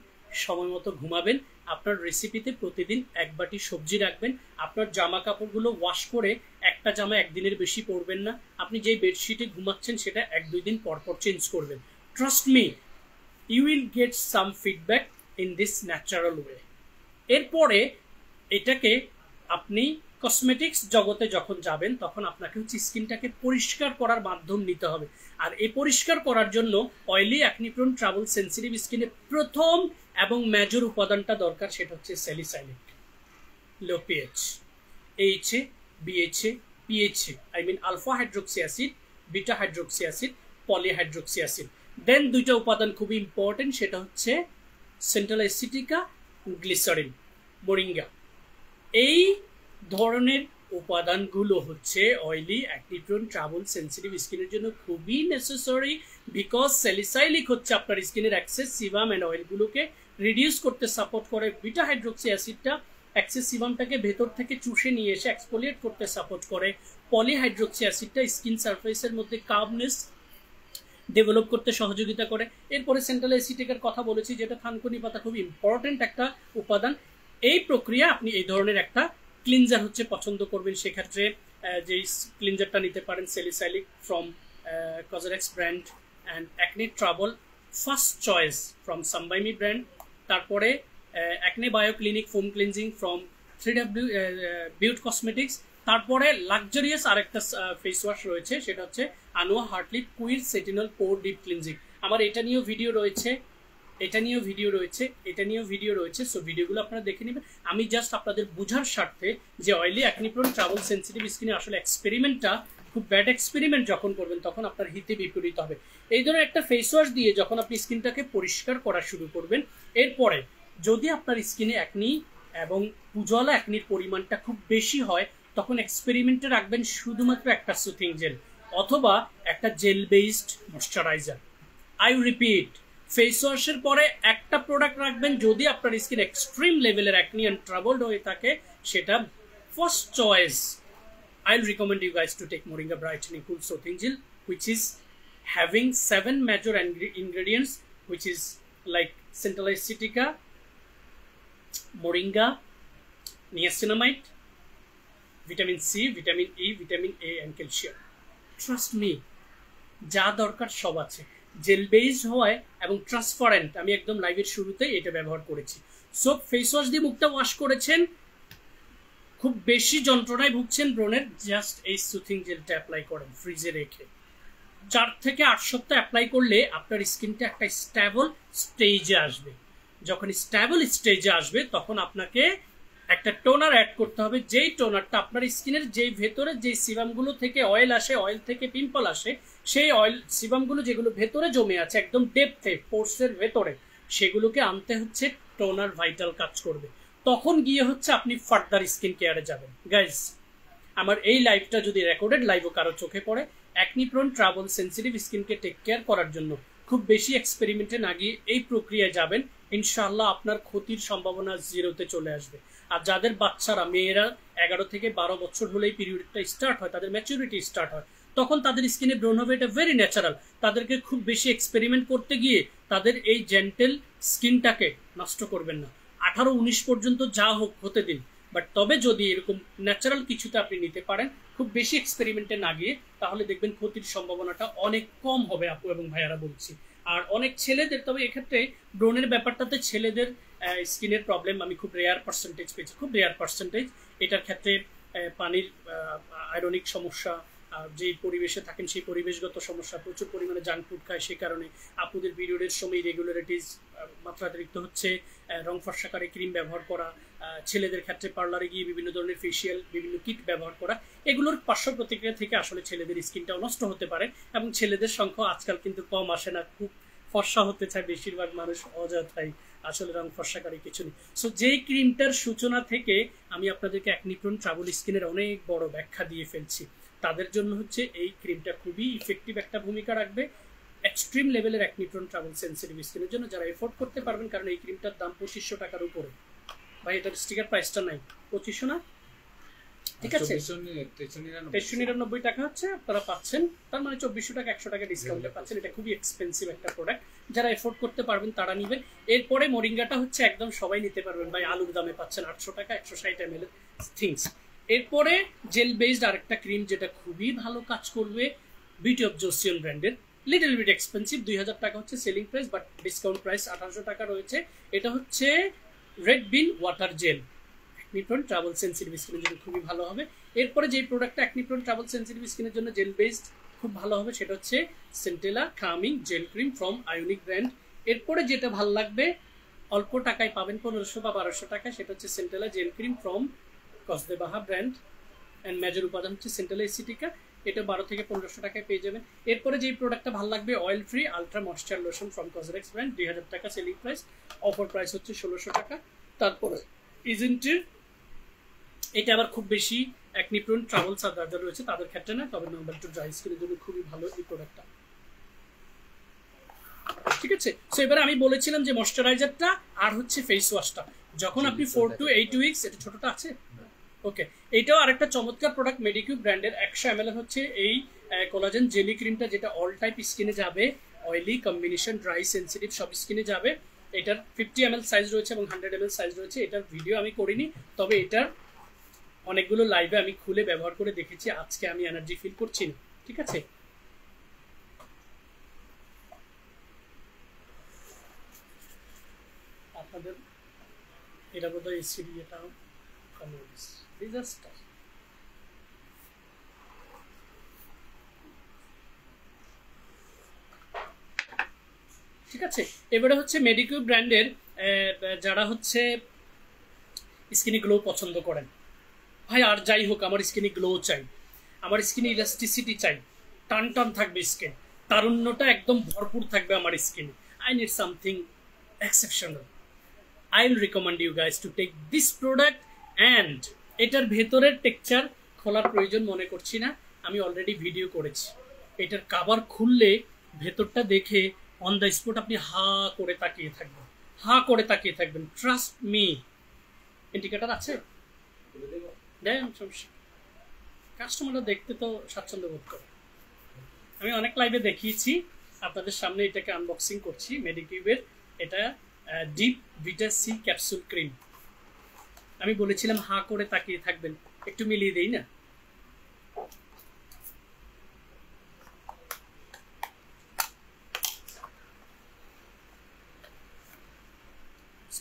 সময় মতো ঘুমাবেন, আপনার রেসিপিতে প্রতিদিন এক বাটি সবজি রাখবেন, আপনার জামা কাপড়গুলো ওয়াশ করে একটা জামা একদিনের বেশি পরবেন না, আপনি যেই বেডশিটে ঘুমাচ্ছেন সেটা 1-2 দিন পর পর চেঞ্জ করবেন। Trust me, you will get some feedback in this natural way. এরপরে এটাকে আপনি কসমেটিক্স জগতে যখন যাবেন তখন আপনাকে হচ্ছে স্কিনটাকে পরিষ্কার করার মাধ্যম নিতে হবে। আর এই পরিষ্কার করার জন্য oily acne prone trouble sensitive স্কিনে প্রথম এবং মেজর উপাদানটা দরকার, সেটা হচ্ছে salicylic, low pH, AHA, BHA, PHA, I mean alpha hydroxy acid, beta hydroxy acid, polyhydroxy acid. Then দুইটা উপাদান খুবই ইম্পর্টেন্ট, সেটা হচ্ছে সেন্ট্রাল অ্যাসিটিকা, গ্লিসারিন, মোরিঙ্গা। এই ধরনের উপাদানগুলো হচ্ছে oily acne prone trouble sensitive স্কিনের জন্য খুবই নেসেসারি, বিকজ স্যালিসাইলিক হচ্ছে আপনার স্কিনের এক্সেস সিবাম অ্যান্ড অয়েলগুলোকে রিডিউস করতে সাপোর্ট করে, বিটা হাইড্রোক্সি অ্যাসিডটা এক্সেস সিবামটাকে ভেতর থেকে চুষে নিয়ে এসে এক্সফোলিয়েট করতে সাপোর্ট করে, পলিহাইড্রোক্সি অ্যাসিডটা স্কিন সারফেসের মধ্যে কার্বনেস ডেভেলপ করতে সহযোগিতা করে। এরপরে সেন্ট্রাল অ্যাসিটিকার কথা বলেছি, যেটা থানকুনি পাতা খুব ইম্পর্টেন্ট একটা উপাদান। এই প্রক্রিয়া আপনি এই ধরনের একটা ক্লিনজার হচ্ছে পছন্দ করবেন, সেক্ষেত্রে যে ক্লিনজারটা নিতে পারেন salicylic from COSRX brand and acne trouble first choice from some by mi brand. তারপরে acne bio clinic foam cleansing from 3W beaute cosmetics. তারপরে লাক্সারিয়াস আরেকটা ফেস ওয়াশ রয়েছে, সেটা হচ্ছে আনোয়া হার্টলিপ কুইর সেটিনল পোর ডিপ ক্লিনজিং। আমার এটা নিয়েও ভিডিও রয়েছে, এটা নিয়েও ভিডিও রয়েছে, এটা নিয়েও ভিডিও রয়েছে। সো ভিডিওগুলো আপনারা দেখে নেবেন। আমি জাস্ট আপনাদের বোঝার স্বার্থে যে oily acne prone trouble sensitive স্কিনে আসলে এক্সপেরিমেন্টটা খুব ব্যাড এক্সপেরিমেন্ট যখন করবেন তখন আপনার হিতে বিপরীত হবে। এই ধরনের একটা ফেস ওয়াশ দিয়ে যখন আপনি স্কিনটাকে পরিষ্কার করা শুরু করবেন, এরপরে যদি আপনার স্কিনে অ্যাকনি এবং উজ্জ্বলা অ্যাকনির পরিমাণটা খুব বেশি হয় তখন এক্সপেরিমেন্টে রাখবেন শুধুমাত্র একটা সুথিং জেল অথবা একটা gel based moisturiser. I repeat, face ওয়াশের পরে একটা প্রোডাক্ট রাখবেন যদি আপনার স্কিন এক্সট্রিম লেভেলের অ্যাকনি এন্ড ট্রাবলড হয়ে থাকে, সেটা first choice. I'll recommend you guys to take Moringa Brightening Cool Soothing Gel, which is having 7 major ingredients, which is like Central Acetica, Moringa, Niacinamide, vitamin C, vitamin E, vitamin A and calcium. Trust me, যা দরকার সব আছে। Jail based হওয়ায় এবং transparent, আমি একদম লাইভের শুরুতেই এটা ব্যবহার করেছি। সো ফেস ওয়াশ দিয়ে মুখটা ওয়াশ করেছেন, খুব বেশি যন্ত্রণায় ভুগছেন ব্রণের, জাস্ট এই সুথিং জেলটা অ্যাপ্লাই করেন ফ্রিজে রেখে 4 থেকে 8 সপ্তাহ অ্যাপ্লাই করলে আপনার স্কিনটা একটা স্টেবল স্টেজে আসবে। যখন স্টেবল স্টেজে আসবে তখন আপনাকে একটা টোনার অ্যাড করতে হবে, যেই টোনারটা আপনার স্কিনের যেই ভেতরে যেই সিবামগুলো থেকে অয়েল আসে, অয়েল থেকে পিম্পল আসে, সেই অয়েল সিবামগুলো যেগুলো ভেতরে জমে আছে একদম ডেপথে পোর্সের ভেতরে, সেগুলোকে আনতে হচ্ছে টোনার ভাইটাল কাজ করবে। তখন গিয়ে হচ্ছে আপনি ফার্দার স্কিন কেয়ারে যাবেন। গাইজ, আমার এই লাইভটা যদি রেকর্ডেড লাইভও কারো চোখে পড়ে, অ্যাকনি প্রোন ট্রাবল সেন্সিটিভ স্কিনকে টেক কেয়ার করার জন্য খুব বেশি এক্সপেরিমেন্টে না গিয়ে এই প্রক্রিয়ায় যাবেন, ইনশাআল্লাহ আপনার ক্ষতির সম্ভাবনা জিরোতে চলে আসবে। আর যাদের বাচ্চারা, মেয়েরা 11 থেকে 12 বছর হলেই পিরিয়ডটা স্টার্ট হয়, তাদের ম্যাচুরিটি স্টার্ট হয়, তখন তাদের স্কিনে ব্রণ হবে, এটা ভেরি ন্যাচারাল। তাদেরকে খুব বেশি এক্সপেরিমেন্ট করতে গিয়ে তাদের এই জেন্টেল স্কিনটাকে নষ্ট করবেন না। 18-19 পর্যন্ত যা হোক হতে দিন, বাট তবে যদি এরকম ন্যাচারাল কিছুতে আপনি নিতে পারেন, খুব বেশি এক্সপেরিমেন্টে না গিয়ে, তাহলে দেখবেন ক্ষতির সম্ভাবনাটা অনেক কম হবে। আপু এবং ভাইয়ারা বলছি। আর অনেক ছেলেদের, তবে এক্ষেত্রে ব্রণের ব্যাপারটাতে ছেলেদের স্কিনের প্রবলেম আমি খুব রেয়ার পার্সেন্টেজ পেয়েছি, খুব রেয়ার পার্সেন্টেজ। এটার ক্ষেত্রে পানির আয়রনিক সমস্যা, যেই পরিবেশে থাকেন সেই পরিবেশগত সমস্যা, প্রচুর পরিমাণে জাঙ্ক ফুড খায়, সে কারণে আপুদের পিরিয়ডের সময় রেগুলারিটিস মাত্রাতিরিক্ত হচ্ছে, রং ফর্সাকারী ক্রিম ব্যবহার করা, ছেলেদের ক্ষেত্রে পার্লারে গিয়ে বিভিন্ন ধরনের ফেসিয়াল, বিভিন্ন কিট ব্যবহার করা, এগুলোর পার্শ্ব প্রতিক্রিয়া থেকে আসলে ছেলেদের স্কিনটাও নষ্ট হতে পারে। এবং ছেলেদের সংখ্যা আজকাল কিন্তু কম আসে না, খুব ফর্সা হতে চায় বেশিরভাগ মানুষ, অযথাই, আসলে রং ফর্সাকারী কিছু নেই। সো যেই ক্রিমটার সূচনা থেকে আমি আপনাদেরকে অ্যাকনি প্রোন ট্রাবল স্কিনের অনেক বড় ব্যাখ্যা দিয়ে ফেলছি, তাদের জন্য হচ্ছে এই ক্রিমটা খুবই ইফেক্টিভ একটা ভূমিকা রাখবে এক্সট্রিম লেভেলের অ্যাকনি প্রোন ট্রাবল সেন্সিটিভ স্কিনের জন্য, যারা এফোর্ড করতে পারবেন। কারণ এই ক্রিমটার দাম 2500 টাকার উপরে। ভাই, এটার স্টিকার প্রাইসটা নাই, 2500 না, ঠিক আছে, 2399 টাকা হচ্ছে আপনারা পাচ্ছেন। তার মানে 2400 টাকা, 100 টাকা ডিসকাউন্টে পাচ্ছেন। এটা খুবই এক্সপেন্সিভ একটা প্রোডাক্ট, যারা এফোর্ড করতে পারবেন তারা নিবেন। এরপরে মরিঙ্গাটা হচ্ছে একদম সবাই নিতে পারবেন ভাই, আলুর দামে পাচ্ছেন 800 টাকা 160 ml থিংস। এরপরে জেল বেসড আরেকটা ক্রিম যেটা খুবই ভালো কাজ করবে, বিউটি অফ জোসিয়ান ব্র্যান্ডের, লিটল বিট এক্সপেন্সিভ, 2000 টাকা হচ্ছে selling price, but discount price 1800 টাকা রয়েছে। এটা হচ্ছে red bean water gel, acne prone trouble sensitive স্কিনের জন্য খুবই ভালো হবে। এরপরে যে প্রোডাক্টটা অ্যাকনি প্রোন ট্রাবল সেন্সিটিভ স্কিনের জন্য জেল বেসড খুব ভালো হবে, সেটা হচ্ছে centella coming jail cream from ionic brand. এরপরে যেটা ভালো লাগবে, অল্প টাকায় পাবেন, 1500 বা 1200 টাকা, সেটা হচ্ছে centella gel cream from Cos De BAHA brand, and major উপাদান হচ্ছে সেন্টেলা এসিটিকা, এটা 12 থেকে 1500 টাকায় পেয়ে যাবেন। এরপরে যে প্রোডাক্টটা ভালো লাগবে, oil free ultra moisture lotion from COSRX brand, 2000 টাকা সেলিং প্রাইস, অফার প্রাইস হচ্ছে 1600 টাকা। তারপরে ইজেন্টির, এটা আবার খুব বেশি অ্যাকনি প্রোন ট্রাবল যাদের রয়েছে তাদের ক্ষেত্রে না, তবে নর্মাল টু ড্রাই স্কিনের জন্য খুবই ভালো এই প্রোডাক্টটা, ঠিক আছে। সো এবারে আমি বলেছিলাম যে ময়েশ্চারাইজারটা আর হচ্ছে ফেস ওয়াশটা, যখন আপনি 4 to 8 উইকস, এটা ছোটটা আছে, ওকে, এইটাও আরেকটা চমৎকার প্রোডাক্ট, মেডিকিউ ব্র্যান্ডের, 100 ml হচ্ছে এই কোলাজেন জেলি ক্রিমটা, যেটা অল টাইপ স্কিনে যাবে, অয়েলি, কম্বিনেশন, ড্রাই, সেন্সিটিভ সব স্কিনে যাবে। এটার 50 ml সাইজ রয়েছে এবং 100 ml সাইজ রয়েছে। এটার ভিডিও আমি করিনি, তবে এটার অনেকগুলো লাইভে আমি খুলে ব্যবহার করে দেখেছি, আজকে আমি এনার্জি ফিল করছি না, ঠিক আছে। আপনাদের এটা বোধহয় এসিডি, এটাও ডিজাস্টার। ঠিক আছে, এবারে হচ্ছে মেডিকিউ ব্র্যান্ডের, যারা হচ্ছে স্কিনে গ্লো পছন্দ করেন, ভাই আর যাই হোক আমার স্কিনে গ্লো চাই, আমার স্কিনে ইলাস্টিসিটি চাই, টান টান থাকবে স্কিন, তারুণ্যটা একদম ভরপুর থাকবে আমার স্কিনে, I need something exceptional. I will recommend you guys to take this product, and এটার ভেতরের টেক্সচার খোলার প্রয়োজন মনে করছি না, আমি অলরেডি ভিডিও করেছি। এটার কভার খুললে ভেতরটা দেখে অন দ্য স্পট আপনি হা করে তাকিয়ে থাকবেন, হা করে তাকিয়ে থাকবেন, ট্রাস্ট মি। ইন্ডিকেটর আছে, দেন সমস্যা, কাস্টমাররা দেখতে তো স্বাচ্ছন্দ্য বোধ করে। আমি অনেক লাইভে দেখিয়েছি, আপনাদের সামনে এটাকে আনবক্সিং করছি, মেডিকিউবের এটা ডিপ ভিটা সি ক্যাপসুল ক্রিম। আমি বলেছিলাম হা করে তাকিয়ে থাকবেন, একটু মিলিয়ে দেই না,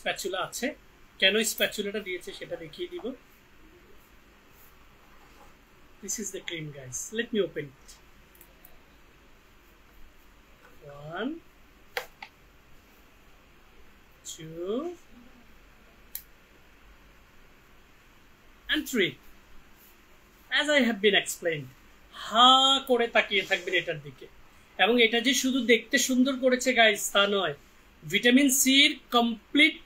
স্প্যাচুলা আছে। কেন স্প্যাচুলাটা দিয়েছে সেটা দেখিয়ে দিব। This is the cream, guys. Let me open it. 1, 2, and 3. As I have been explained, হা করে তাকিয়ে থাকবেন এটার দিকে। এবং এটা যে শুধু দেখতে সুন্দর করেছে গাইস তা নয়, ভিটামিন সির কমপ্লিট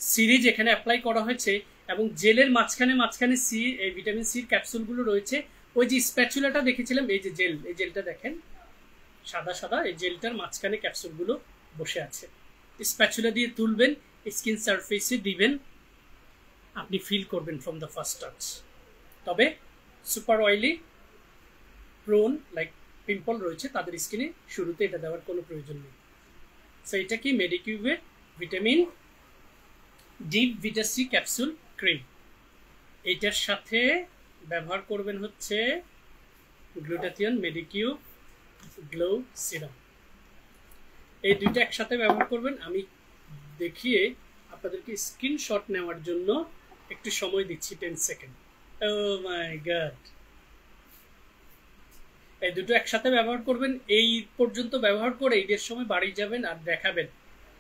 সিরিজ এখানে অ্যাপ্লাই করা হয়েছে এবং জেলের মাঝখানে সি এই ভিটামিন সির ক্যাপসুলগুলো রয়েছে। ওই যে স্প্যাচুলাটা দেখেছিলাম, এই যে জেল, এই জেলটা দেখেন সাদা সাদা, এই জেলটার মাঝখানে ক্যাপসুলগুলো বসে আছে। স্প্যাচুলা দিয়ে তুলবেন, স্কিন সারফেসে দিবেন, আপনি ফিল করবেন ফ্রম দ্য ফার্স্ট টাচ। তবে super oily, prone like pimple রয়েছে তাদের স্কিনে শুরুতে এটা দেওয়ার কোনো প্রয়োজন নেই। সো এটা কি মেডিকিউবের ভিটামিন ডিপ ভিটা সি ক্যাপসুল ক্রিম। এইটার সাথে ব্যবহার করবেন হচ্ছে গ্লুটাথিয়ন মেডিকিউব গ্লো সিরাম। এই দুইটা একসাথে ব্যবহার করবেন। আমি দেখিয়ে আপনাদেরকে স্ক্রিনশট নেওয়ার জন্য একটু সময় দিচ্ছি, 10 সেকেন্ড। ও মাই গড, এই দুটো একসাথে ব্যবহার করবেন। এই পর্যন্ত ব্যবহার করে ঈদের সময় বাড়ি যাবেন আর দেখাবেন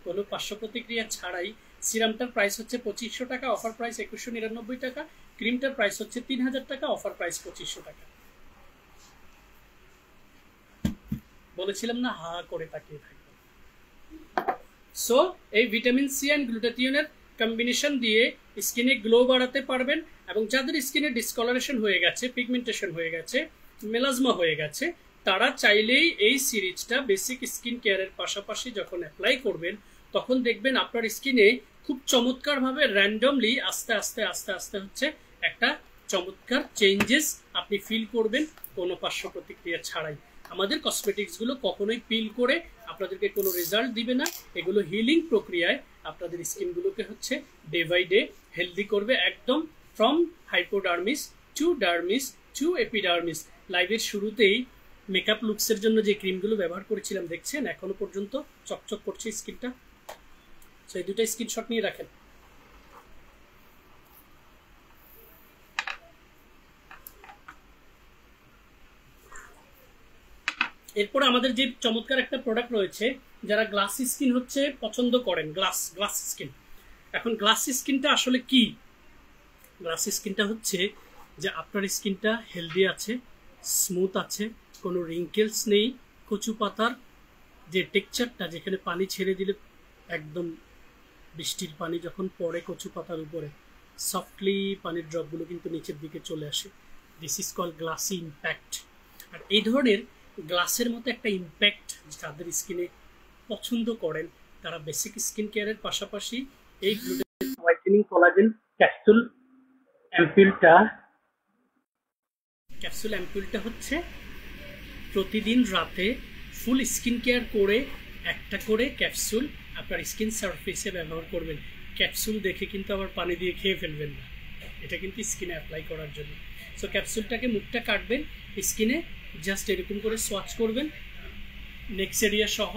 কোনো পার্শ্ব প্রতিক্রিয়া ছাড়াই। সিরামটার প্রাইস হচ্ছে 2500 টাকা, অফার প্রাইস 2199 টাকা। ক্রিমটার প্রাইস হচ্ছে 3000 টাকা, অফার প্রাইস 2500 টাকা। বলেছিলাম না হা করে তাকিয়ে থাকবে। সো এই ভিটামিন সি অ্যান্ড গ্লুটাথিয়নের কম্বিনেশন দিয়ে স্কিনে গ্লো বাড়াতে পারবেন এবং যাদের স্কিনে ডিসকলারেশন হয়ে গেছে, পিগমেন্টেশন হয়ে গেছে, মেলাজমা হয়ে গেছে, তারা চাইলেই এই সিরিজটা বেসিক স্কিন কেয়ারের পাশাপাশি যখন অ্যাপ্লাই করবেন তখন দেখবেন আপনার স্কিনে খুব চমৎকারভাবে র্যান্ডমলি আস্তে আস্তে আস্তে আস্তে হচ্ছে একটা চমৎকার চেঞ্জেস আপনি ফিল করবেন কোনো পার্শ্ব প্রতিক্রিয়া ছাড়াই। আমাদের কসমেটিক্সগুলো কখনোই পিল করে আপনাদেরকে কোনো রেজাল্ট দিবে না। এগুলো হিলিং প্রক্রিয়ায় আপনাদের স্কিনগুলোকে হচ্ছে ডে বাই ডে হেলদি করবে, একদম from hypodermis to dermis to epidermis. লাইভের শুরুতেই মেকআপ লুকসের জন্য যে ক্রিমগুলো ব্যবহার করেছিলাম দেখছেন এখনো পর্যন্ত চকচক করছে স্কিনটা। সো এই দুটো স্ক্রিনশট নিয়ে রাখেন। এরপর আমাদের যে চমৎকার একটা প্রোডাক্ট রয়েছে, যারা গ্লাস স্কিন হচ্ছে পছন্দ করেন, গ্লাস স্কিন। এখন গ্লাস স্কিনটা আসলে কি? গ্লাস স্কিনটা হচ্ছে যে আপনার স্কিনটা হেলদি আছে, স্মুথ আছে, কোনো রিঙ্কেলস নেই, কচু পাতার যে টেক্সচারটা, যেখানে পানি ছেড়ে দিলে একদম বৃষ্টির পানি যখন পড়ে কচু পাতার উপরে সফটলি পানির ড্রপগুলো কিন্তু নিচের দিকে চলে আসে। This is call glassy impact. আর এই ধরনের গ্লাসের মতো একটা ইম্প্যাক্ট যাদের স্কিনে পছন্দ করেন তারা বেসিক স্কিন কেয়ারের পাশাপাশি এই গ্লুটেন হোয়াইটেনিং কোলাজেন ক্যাপসুল অ্যাম্পুলটা হচ্ছে প্রতিদিন রাতে ফুল স্কিন কেয়ার করে একটা করে ক্যাপসুল আপনার স্কিন সারফেসে ব্যবহার করবেন। ক্যাপসুল দেখে কিন্তু আবার পানি দিয়ে খেয়ে ফেলবেন না, এটা কিন্তু স্কিনে অ্যাপ্লাই করার জন্য। সো ক্যাপসুলটাকে মুখটা কাটবেন, স্কিনে জাস্ট এরকম করে সোয়াচ করবেন, নেক্সট এরিয়া সহ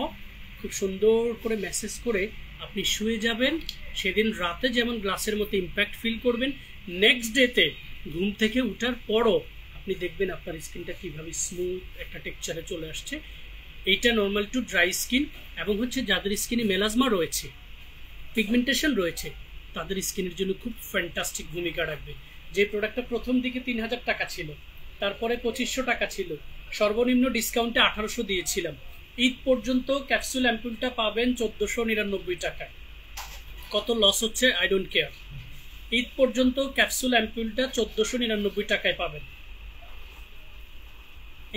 খুব সুন্দর করে ম্যাসেজ করে আপনি শুয়ে যাবেন। সেদিন রাতে যেমন গ্লাসের মতো ইম্প্যাক্ট ফিল করবেন, নেক্সট ডেতে ঘুম থেকে উঠার পরও আপনি দেখবেন আপনার স্কিনটা কীভাবে স্মুথ একটা টেক্সচারে চলে আসছে। এইটা নর্মাল টু ড্রাই স্কিন এবং হচ্ছে যাদের স্কিনে মেলাজমা রয়েছে, পিগমেন্টেশন রয়েছে, তাদের স্কিনের জন্য খুব ফ্যান্টাস্টিক ভূমিকা রাখবে। যে প্রোডাক্টটা প্রথম দিকে 3000 টাকা ছিল, তারপরে 2500 টাকা ছিল, সর্বনিম্ন ডিসকাউন্টে 1800 দিয়েছিলাম। ঈদ পর্যন্ত ক্যাপসুল অ্যাম্পুলটা পাবেন 1499 টাকায়। কত লস হচ্ছে আই ডোন্ট কেয়ার। ঈদ পর্যন্ত ক্যাপসুল অ্যাম্পুলটা 1499 টাকায় পাবেন।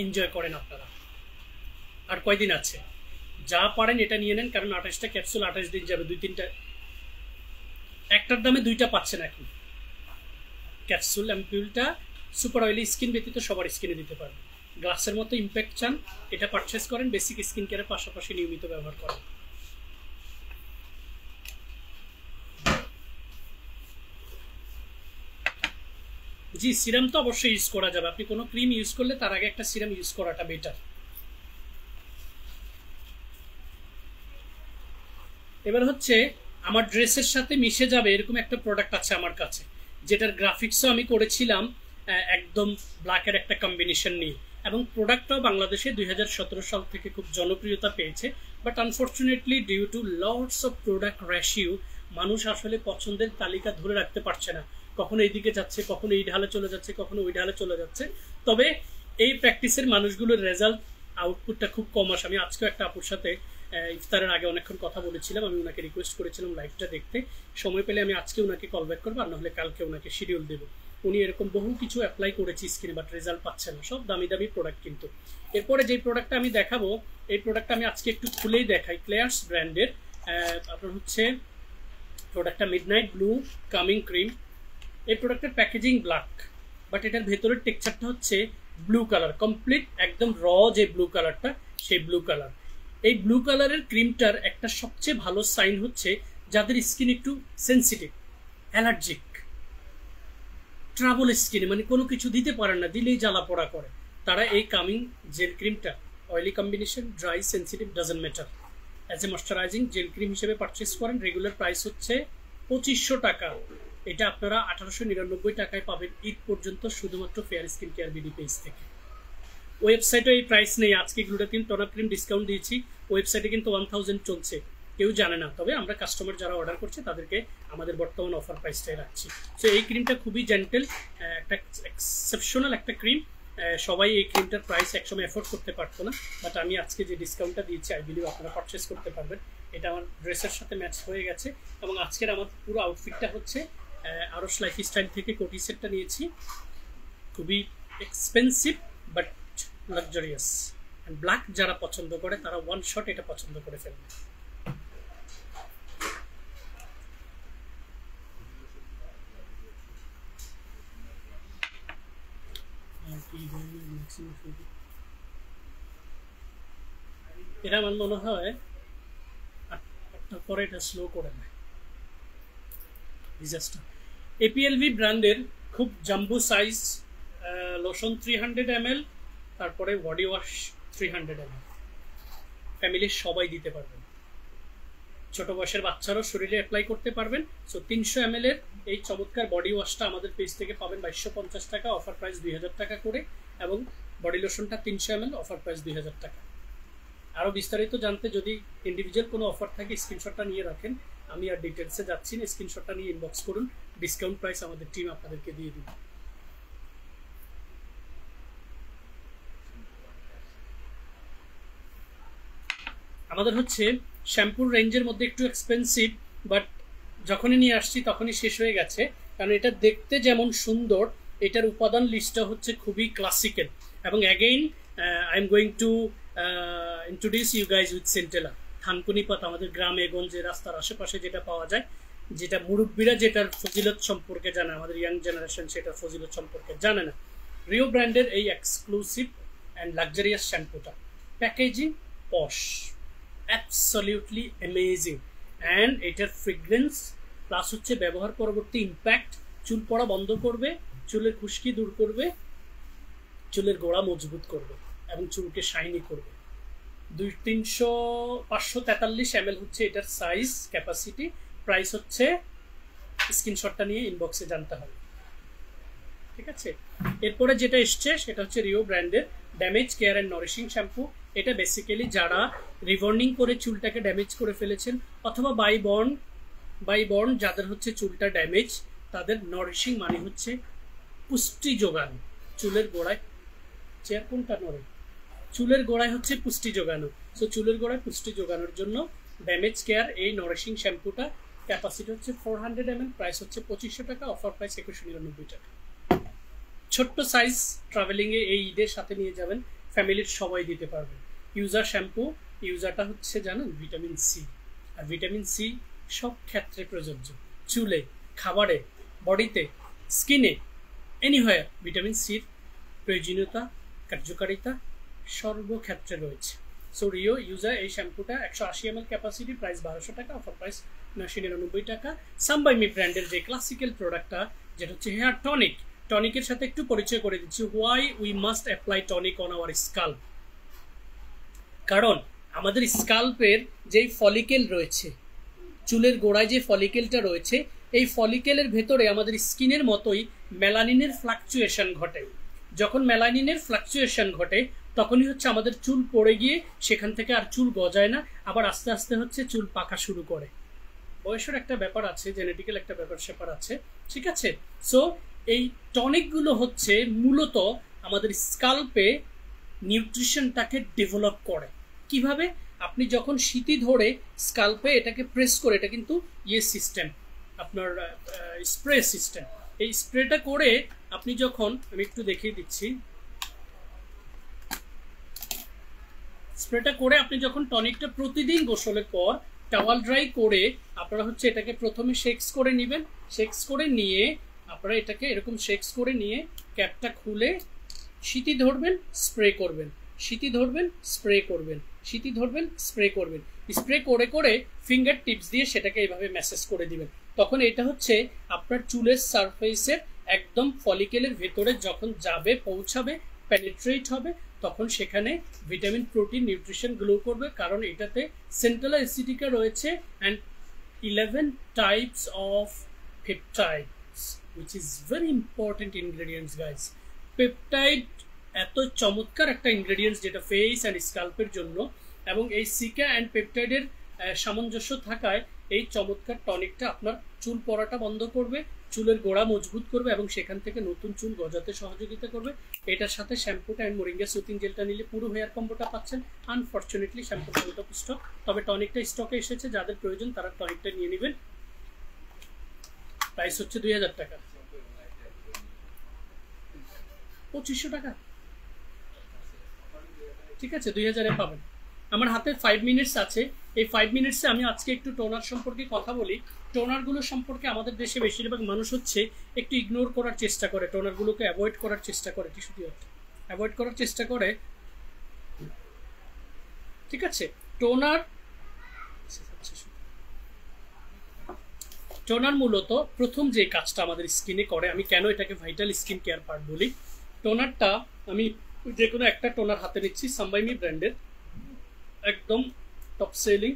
এনজয় করেন আপনারা। আর কয়দিন আছে, যা পারেন এটা নিয়ে নেন, কারণ 28টা ক্যাপসুল 28 দিন যাবে, 2-3টা, একটার দামে 2টা পাচ্ছেন এখন। ক্যাপসুল অ্যাম্পুলটা সুপার অয়েলি স্কিন ব্যতীত সবার স্কিনে দিতে পারবে। গ্লাসের মতো ইম্প্যাক্ট চান, এটা পারচেস করেন, বেসিক স্কিন কেয়ারের পাশাপাশি নিয়মিত ব্যবহার করেন। জি, সিরাম তো অবশ্যই ইউজ করা যাবে। আপনি কোনো ক্রিম ইউজ করলে তার আগে একটা সিরাম ইউজ করাটা বেটার। এবার হচ্ছে আমার ড্রেসের সাথে মিশে যাবে এরকম একটা প্রোডাক্ট আছে আমার কাছে, যেটার গ্রাফিক্সও আমি করেছিলাম একদম ব্ল্যাকের একটা কম্বিনেশন নিয়ে, এবং প্রোডাক্টটাও বাংলাদেশে 2017 সাল থেকে খুব জনপ্রিয়তা পেয়েছে। But unfortunately due to lots of product ratio মানুষ আসলে পছন্দের তালিকা ধরে রাখতে পারছে না, কখনো এইদিকে যাচ্ছে, কখনো এই ঢালে চলে যাচ্ছে, কখনো ওই ঢালে চলে যাচ্ছে। তবে এই প্র্যাকটিসের মানুষগুলোর রেজাল্ট আউটপুটটা খুব কম আসে। আমি আজকেও একটা আপুর সাথে ইফতারের আগে অনেকক্ষণ কথা বলেছিলাম, আমি ওনাকে রিকোয়েস্ট করেছিলাম লাইভটা দেখতে, সময় পেলে আমি আজকে ওনাকে কল ব্যাক করবো, আর নাহলে কালকে ওনাকে শিডিউল দেবো। উনি এরকম বহু কিছু অ্যাপ্লাই করেছি স্ক্রিনে, বাট রেজাল্ট পাচ্ছে না, সব দামি দামি প্রোডাক্ট। কিন্তু এরপরে যেই প্রোডাক্টটা আমি দেখাবো, এই প্রোডাক্টটা আমি আজকে একটু খুলেই দেখাই। ক্লেয়ার্স ব্র্যান্ডের আপনার হচ্ছে প্রোডাক্টটা মিডনাইট ব্লু কামিং ক্রিম। এই প্রোডাক্টের প্যাকেজিং ব্ল্যাক, বাট এটার ভেতরের টেক্সচারটা হচ্ছে ব্লু কালার, কমপ্লিট একদম র যে ব্লু কালারটা, সেই ব্লু কালার। এই ব্লু কালারের ক্রিমটার একটা সবচেয়ে ভালো সাইন হচ্ছে যাদের স্কিন একটু সেন্সিটিভ, অ্যালার্জিক, ট্রাবল স্কিনে, মানে কোনো কিছু দিতে পারেন না, দিলেই জ্বালা পোড়া করে, তারা এই কামিং জেল ক্রিমটা, oily combination, dry, sensitive, doesn't matter, as a moisturising jail cream হিসেবে পারচেস করেন। রেগুলার প্রাইস হচ্ছে 2500 টাকা, এটা আপনারা 1899 টাকায় পাবেন ঈদ পর্যন্ত, শুধুমাত্র fair skin care BD page থেকে। ওয়েবসাইটে এই প্রাইস নেই, আজকে গ্লুটাথিন টোনার ক্রিম ডিসকাউন্ট দিয়েছি, ওয়েবসাইটে কিন্তু 1000 চলছে, কেউ জানে না। তবে আমরা কাস্টমার যারা অর্ডার করছে তাদেরকে আমাদের বর্তমান অফার প্রাইসটাই রাখছি। সো এই ক্রিমটা খুবই জেন্টেল, একটা এক্সেপশনাল একটা ক্রিম। সবাই এই ক্রিমটার প্রাইস একসময় এফোর্ড করতে পারতো না, বাট আমি আজকে যে ডিসকাউন্টটা দিয়েছি আই বিলিভ আপনারা পারচেস করতে পারবেন। এটা আমার ড্রেসের সাথে ম্যাচ হয়ে গেছে, এবং আজকের আমার পুরো আউটফিটটা হচ্ছে আরশ লাইফস্টাইল থেকে কোটি সেটটা নিয়েছি, খুবই expensive but luxurious. And black যারা পছন্দ করে তারা ওয়ান শট এটা পছন্দ করে ফেলবে। এটা আমার মনে হয় পরে এটা স্লো করে নেয়। এপিএলভি ব্র্যান্ডের খুব জাম্বো সাইজ লোশন 300 ml, তারপরে বডি ওয়াশ 300 ml, ফ্যামিলির সবাই দিতে পারবেন, ছোট বয়সের বাচ্চারাও শরীরে অ্যাপ্লাই করতে পারবেন। সো 300 ml এর এই চমৎকার বডি ওয়াশটা আমাদের পেজ থেকে পাবেন 2250 টাকা, অফার প্রাইস 2000 টাকা করে, এবং বডি লোশনটা 300 ml, অফার প্রাইস 2000 টাকা। আরও বিস্তারিত জানতে যদি ইন্ডিভিজুয়াল কোনো অফার থাকে স্ক্রিনশটটা নিয়ে রাখেন, আমি আর ডিটেলসে যাচ্ছি না, স্ক্রিনশটটা নিয়ে ইনবক্স করুন, ডিসকাউন্ট প্রাইস আমাদের টিম আপনাদেরকে দিয়ে দিবে। আমাদের হচ্ছে শ্যাম্পুর রেঞ্জের মধ্যে একটু এক্সপেন্সিভ, বাট যখনই নিয়ে আসছি তখনই শেষ হয়ে গেছে, কারণ এটা দেখতে যেমন সুন্দর, এটার উপাদান লিস্টটা হচ্ছে খুবই ক্লাসিক্যাল। এবং again I am going to introduce you guys with centella. থানকুনি পাতা আমাদের গ্রামে গঞ্জে রাস্তার আশেপাশে যেটা পাওয়া যায়, যেটা মুরব্বীরা যেটার ফজিলত সম্পর্কে জানে, আমাদের ইয়াং জেনারেশন সেটার ফজিলত সম্পর্কে জানে না। রিও ব্র্যান্ডের এই এক্সক্লুসিভ অ্যান্ড লাক্সারিয়াস শ্যাম্পুটা, packaging posh, absolutely amazing, and এটার ফ্রেগ্রেন্স প্লাস হচ্ছে ব্যবহার পরবর্তী ইম্প্যাক্ট, চুল পড়া বন্ধ করবে, চুলের খুশকি দূর করবে, চুলের গোড়া মজবুত করবে, এবং চুলকে শাইনি করবে। 543 ml হচ্ছে এটার সাইজ ক্যাপাসিটি, প্রাইস হচ্ছে স্ক্রিনশটটা নিয়ে ইনবক্সে জানতে হবে, ঠিক আছে। এরপরে যেটা এসছে সেটা হচ্ছে রিও ব্র্যান্ডের damage care and nourishing shampoo. এটা বেসিক্যালি যারা রিবর্নিং করে চুলটাকে ড্যামেজ করে ফেলেছেন, অথবা বাই বর্ন যাদের হচ্ছে চুলটা ড্যামেজ, তাদের নারিশিং মানে হচ্ছে পুষ্টি যোগানো, চুলের গোড়ায়, চেয়ার কোনটা নড়ে, চুলের গোড়ায় হচ্ছে পুষ্টি যোগানো। সো চুলের গোড়ায় পুষ্টি যোগানোর জন্য ড্যামেজ কেয়ার এই নারিশিং শ্যাম্পুটা, ক্যাপাসিটি হচ্ছে 400 ml, প্রাইস হচ্ছে 2500 টাকা, অফার প্রাইস 2199 টাকা। ছোট্ট সাইজ, ট্রাভেলিংয়ে এই ঈদের সাথে নিয়ে যাবেন, ফ্যামিলির সবাই দিতে পারবেন। ইউজার শ্যাম্পু, ইউজারটা হচ্ছে জানেন ভিটামিন সি, আর ভিটামিন সি সব ক্ষেত্রে প্রযোজ্য, চুলে, খাবারে, বডিতে, স্কিনে, এনিহোয়ার ভিটামিন সির প্রয়োজনীয়তা, কার্যকারিতা সর্বক্ষেত্রে রয়েছে। সো রিও ইউজার এই শ্যাম্পুটা 180 ml ক্যাপাসিটি, প্রাইস 1200 টাকা, অফার প্রাইস 999 টাকা। সামবাইমি ব্র্যান্ডের যে ক্লাসিক্যাল প্রোডাক্টটা, যেটা হচ্ছে হেয়ার টনিক, টনিকের সাথে একটু পরিচয় করে দিচ্ছি, why we must apply tonic on our scalp. কারণ আমাদের স্কাল্পের যেই ফলিকেল রয়েছে, চুলের গোড়ায় যে ফলিকেলটা রয়েছে এই ফলিকেলের ভেতরে আমাদের স্কিনের মতোই মেলানিনের ফ্লাকচুয়েশন ঘটে। যখন মেলানিনের ফ্লাকচুয়েশন ঘটে তখনই হচ্ছে আমাদের চুল পড়ে গিয়ে সেখান থেকে আর চুল গজায় না, আবার আস্তে আস্তে হচ্ছে চুল পাকা শুরু করে। বয়সের একটা ব্যাপার আছে, জেনেটিক্যাল একটা ব্যাপার স্যাপার আছে, ঠিক আছে। সো এই টনিকগুলো হচ্ছে মূলত আমাদের স্কাল্পে নিউট্রিশনটাকে ডেভেলপ করে। কিভাবে? আপনি যখন শীতি ধরে স্কাল্পে এটাকে প্রেস করে, এটা কিন্তু সিস্টেম আপনার স্প্রে সিস্টেম, এই স্প্রেটা করে আপনি যখন, আমি একটু দেখিয়ে দিচ্ছি, স্প্রেটা করে আপনি যখন টনিকটা প্রতিদিন গোসলের পর টাওয়াল ড্রাই করে আপনারা হচ্ছে এটাকে প্রথমে শেক্স করে নেবেন। শেক্স করে নিয়ে আপনারা এটাকে এরকম শেক্স করে নিয়ে ক্যাপটা খুলে শীতি ধরবেন, স্প্রে করবেন, শীতি ধরবেন, স্প্রে করবেন, শীতি ধরবেন, স্প্রে করবেন, স্প্রে করে করে ফিঙ্গার টিপস দিয়ে সেটাকে এইভাবে ম্যাসেজ করে দিবেন। তখন এটা হচ্ছে আপনার চুলের সারফেসের একদম ফলিকেলের ভেতরে যখন যাবে, পৌঁছাবে, পেনিট্রেট হবে, তখন সেখানে ভিটামিন, প্রোটিন, নিউট্রিশন গ্লো করবে। কারণ এটাতে সেন্ট্রাল অ্যাসিডিকা রয়েছে and 11 types of peptides, which is very important ingredients guys. Peptide এত চমৎকার একটা ইনগ্রেডিয়েন্টস যেটা ফেস অ্যান্ড স্কাল্পের জন্য, এবং এই সিকা অ্যান্ড পেপটাইডের সামঞ্জস্য থাকায় এই চমৎকার টনিকটা আপনার চুল পড়াটা বন্ধ করবে, চুলের গোড়া মজবুত করবে এবং সেখান থেকে নতুন চুল গজাতে সহযোগিতা করবে। এটার সাথে শ্যাম্পুটা অ্যান্ড মোরিঙ্গা সুতিং জেলটা নিলে পুরো হেয়ার কম্বোটা পাচ্ছেন। আনফর্চুনেটলি শ্যাম্পুটা আউট অফ স্টক, তবে টনিকটা স্টকে এসেছে, যাদের প্রয়োজন তারা টনিকটা নিয়ে নেবেন। প্রাইস হচ্ছে 2000 টাকা, 2500 টাকা, ঠিক আছে, 2000-এ পাবেন। আমার হাতে 5 মিনিটস আছে, এই 5 মিনিটসে আমি আজকে একটু টোনার সম্পর্কে কথা বলি। টোনারগুলো সম্পর্কে আমাদের দেশে বেশিরভাগ মানুষ হচ্ছে একটু ইগনোর করার চেষ্টা করে, টোনারগুলোকে অ্যাভয়েড করার চেষ্টা করে, টিস্যু দিয়ে অ্যাভয়েড করার চেষ্টা করে, ঠিক আছে। টোনার মূলত প্রথম যে কাজটা আমাদের স্কিনে করে, আমি কেন এটাকে ভাইটাল স্কিন কেয়ার পার্ট বলি, টোনারটা আমি যে কোনো একটা টোনার হাতে নিচ্ছি, সাম্বাইমি ব্র্যান্ডের, একদম টপ সেলিং,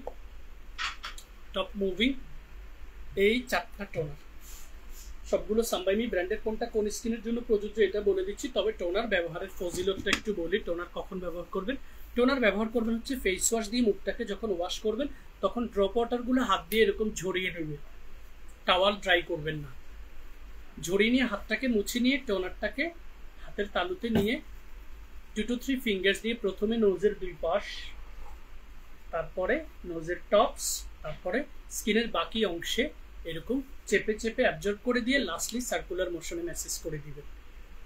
টপ মুভিং এই 4টা টোনার, সবগুলো সাম্বাইমি ব্র্যান্ডের। কোনটা কোন স্কিনের জন্য প্রযোজ্য এটা বলে দিচ্ছি, তবে টোনার ব্যবহারের ফজিলতটা একটু বলি। টোনার কখন ব্যবহার করবেন? টোনার ব্যবহার করবেন হচ্ছে ফেস ওয়াশ দিয়ে মুখটাকে যখন ওয়াশ করবেন তখন ড্রপ ওয়াটারগুলো হাত দিয়ে এরকম ঝরিয়ে নেবেন, টাওয়াল ড্রাই করবেন না, ঝরিয়ে নিয়ে হাতটাকে মুছে নিয়ে টোনারটাকে হাতের তালুতে নিয়ে 2 to 3 ফিঙ্গার্স দিয়ে প্রথমে নোজের 2 পাশ, তারপরে নোজের টপস, তারপরে স্কিনের বাকি অংশে এরকম চেপে চেপে অ্যাবজর্ব করে দিয়ে লাস্টলি সার্কুলার মোশনে ম্যাসেজ করে দিবেন।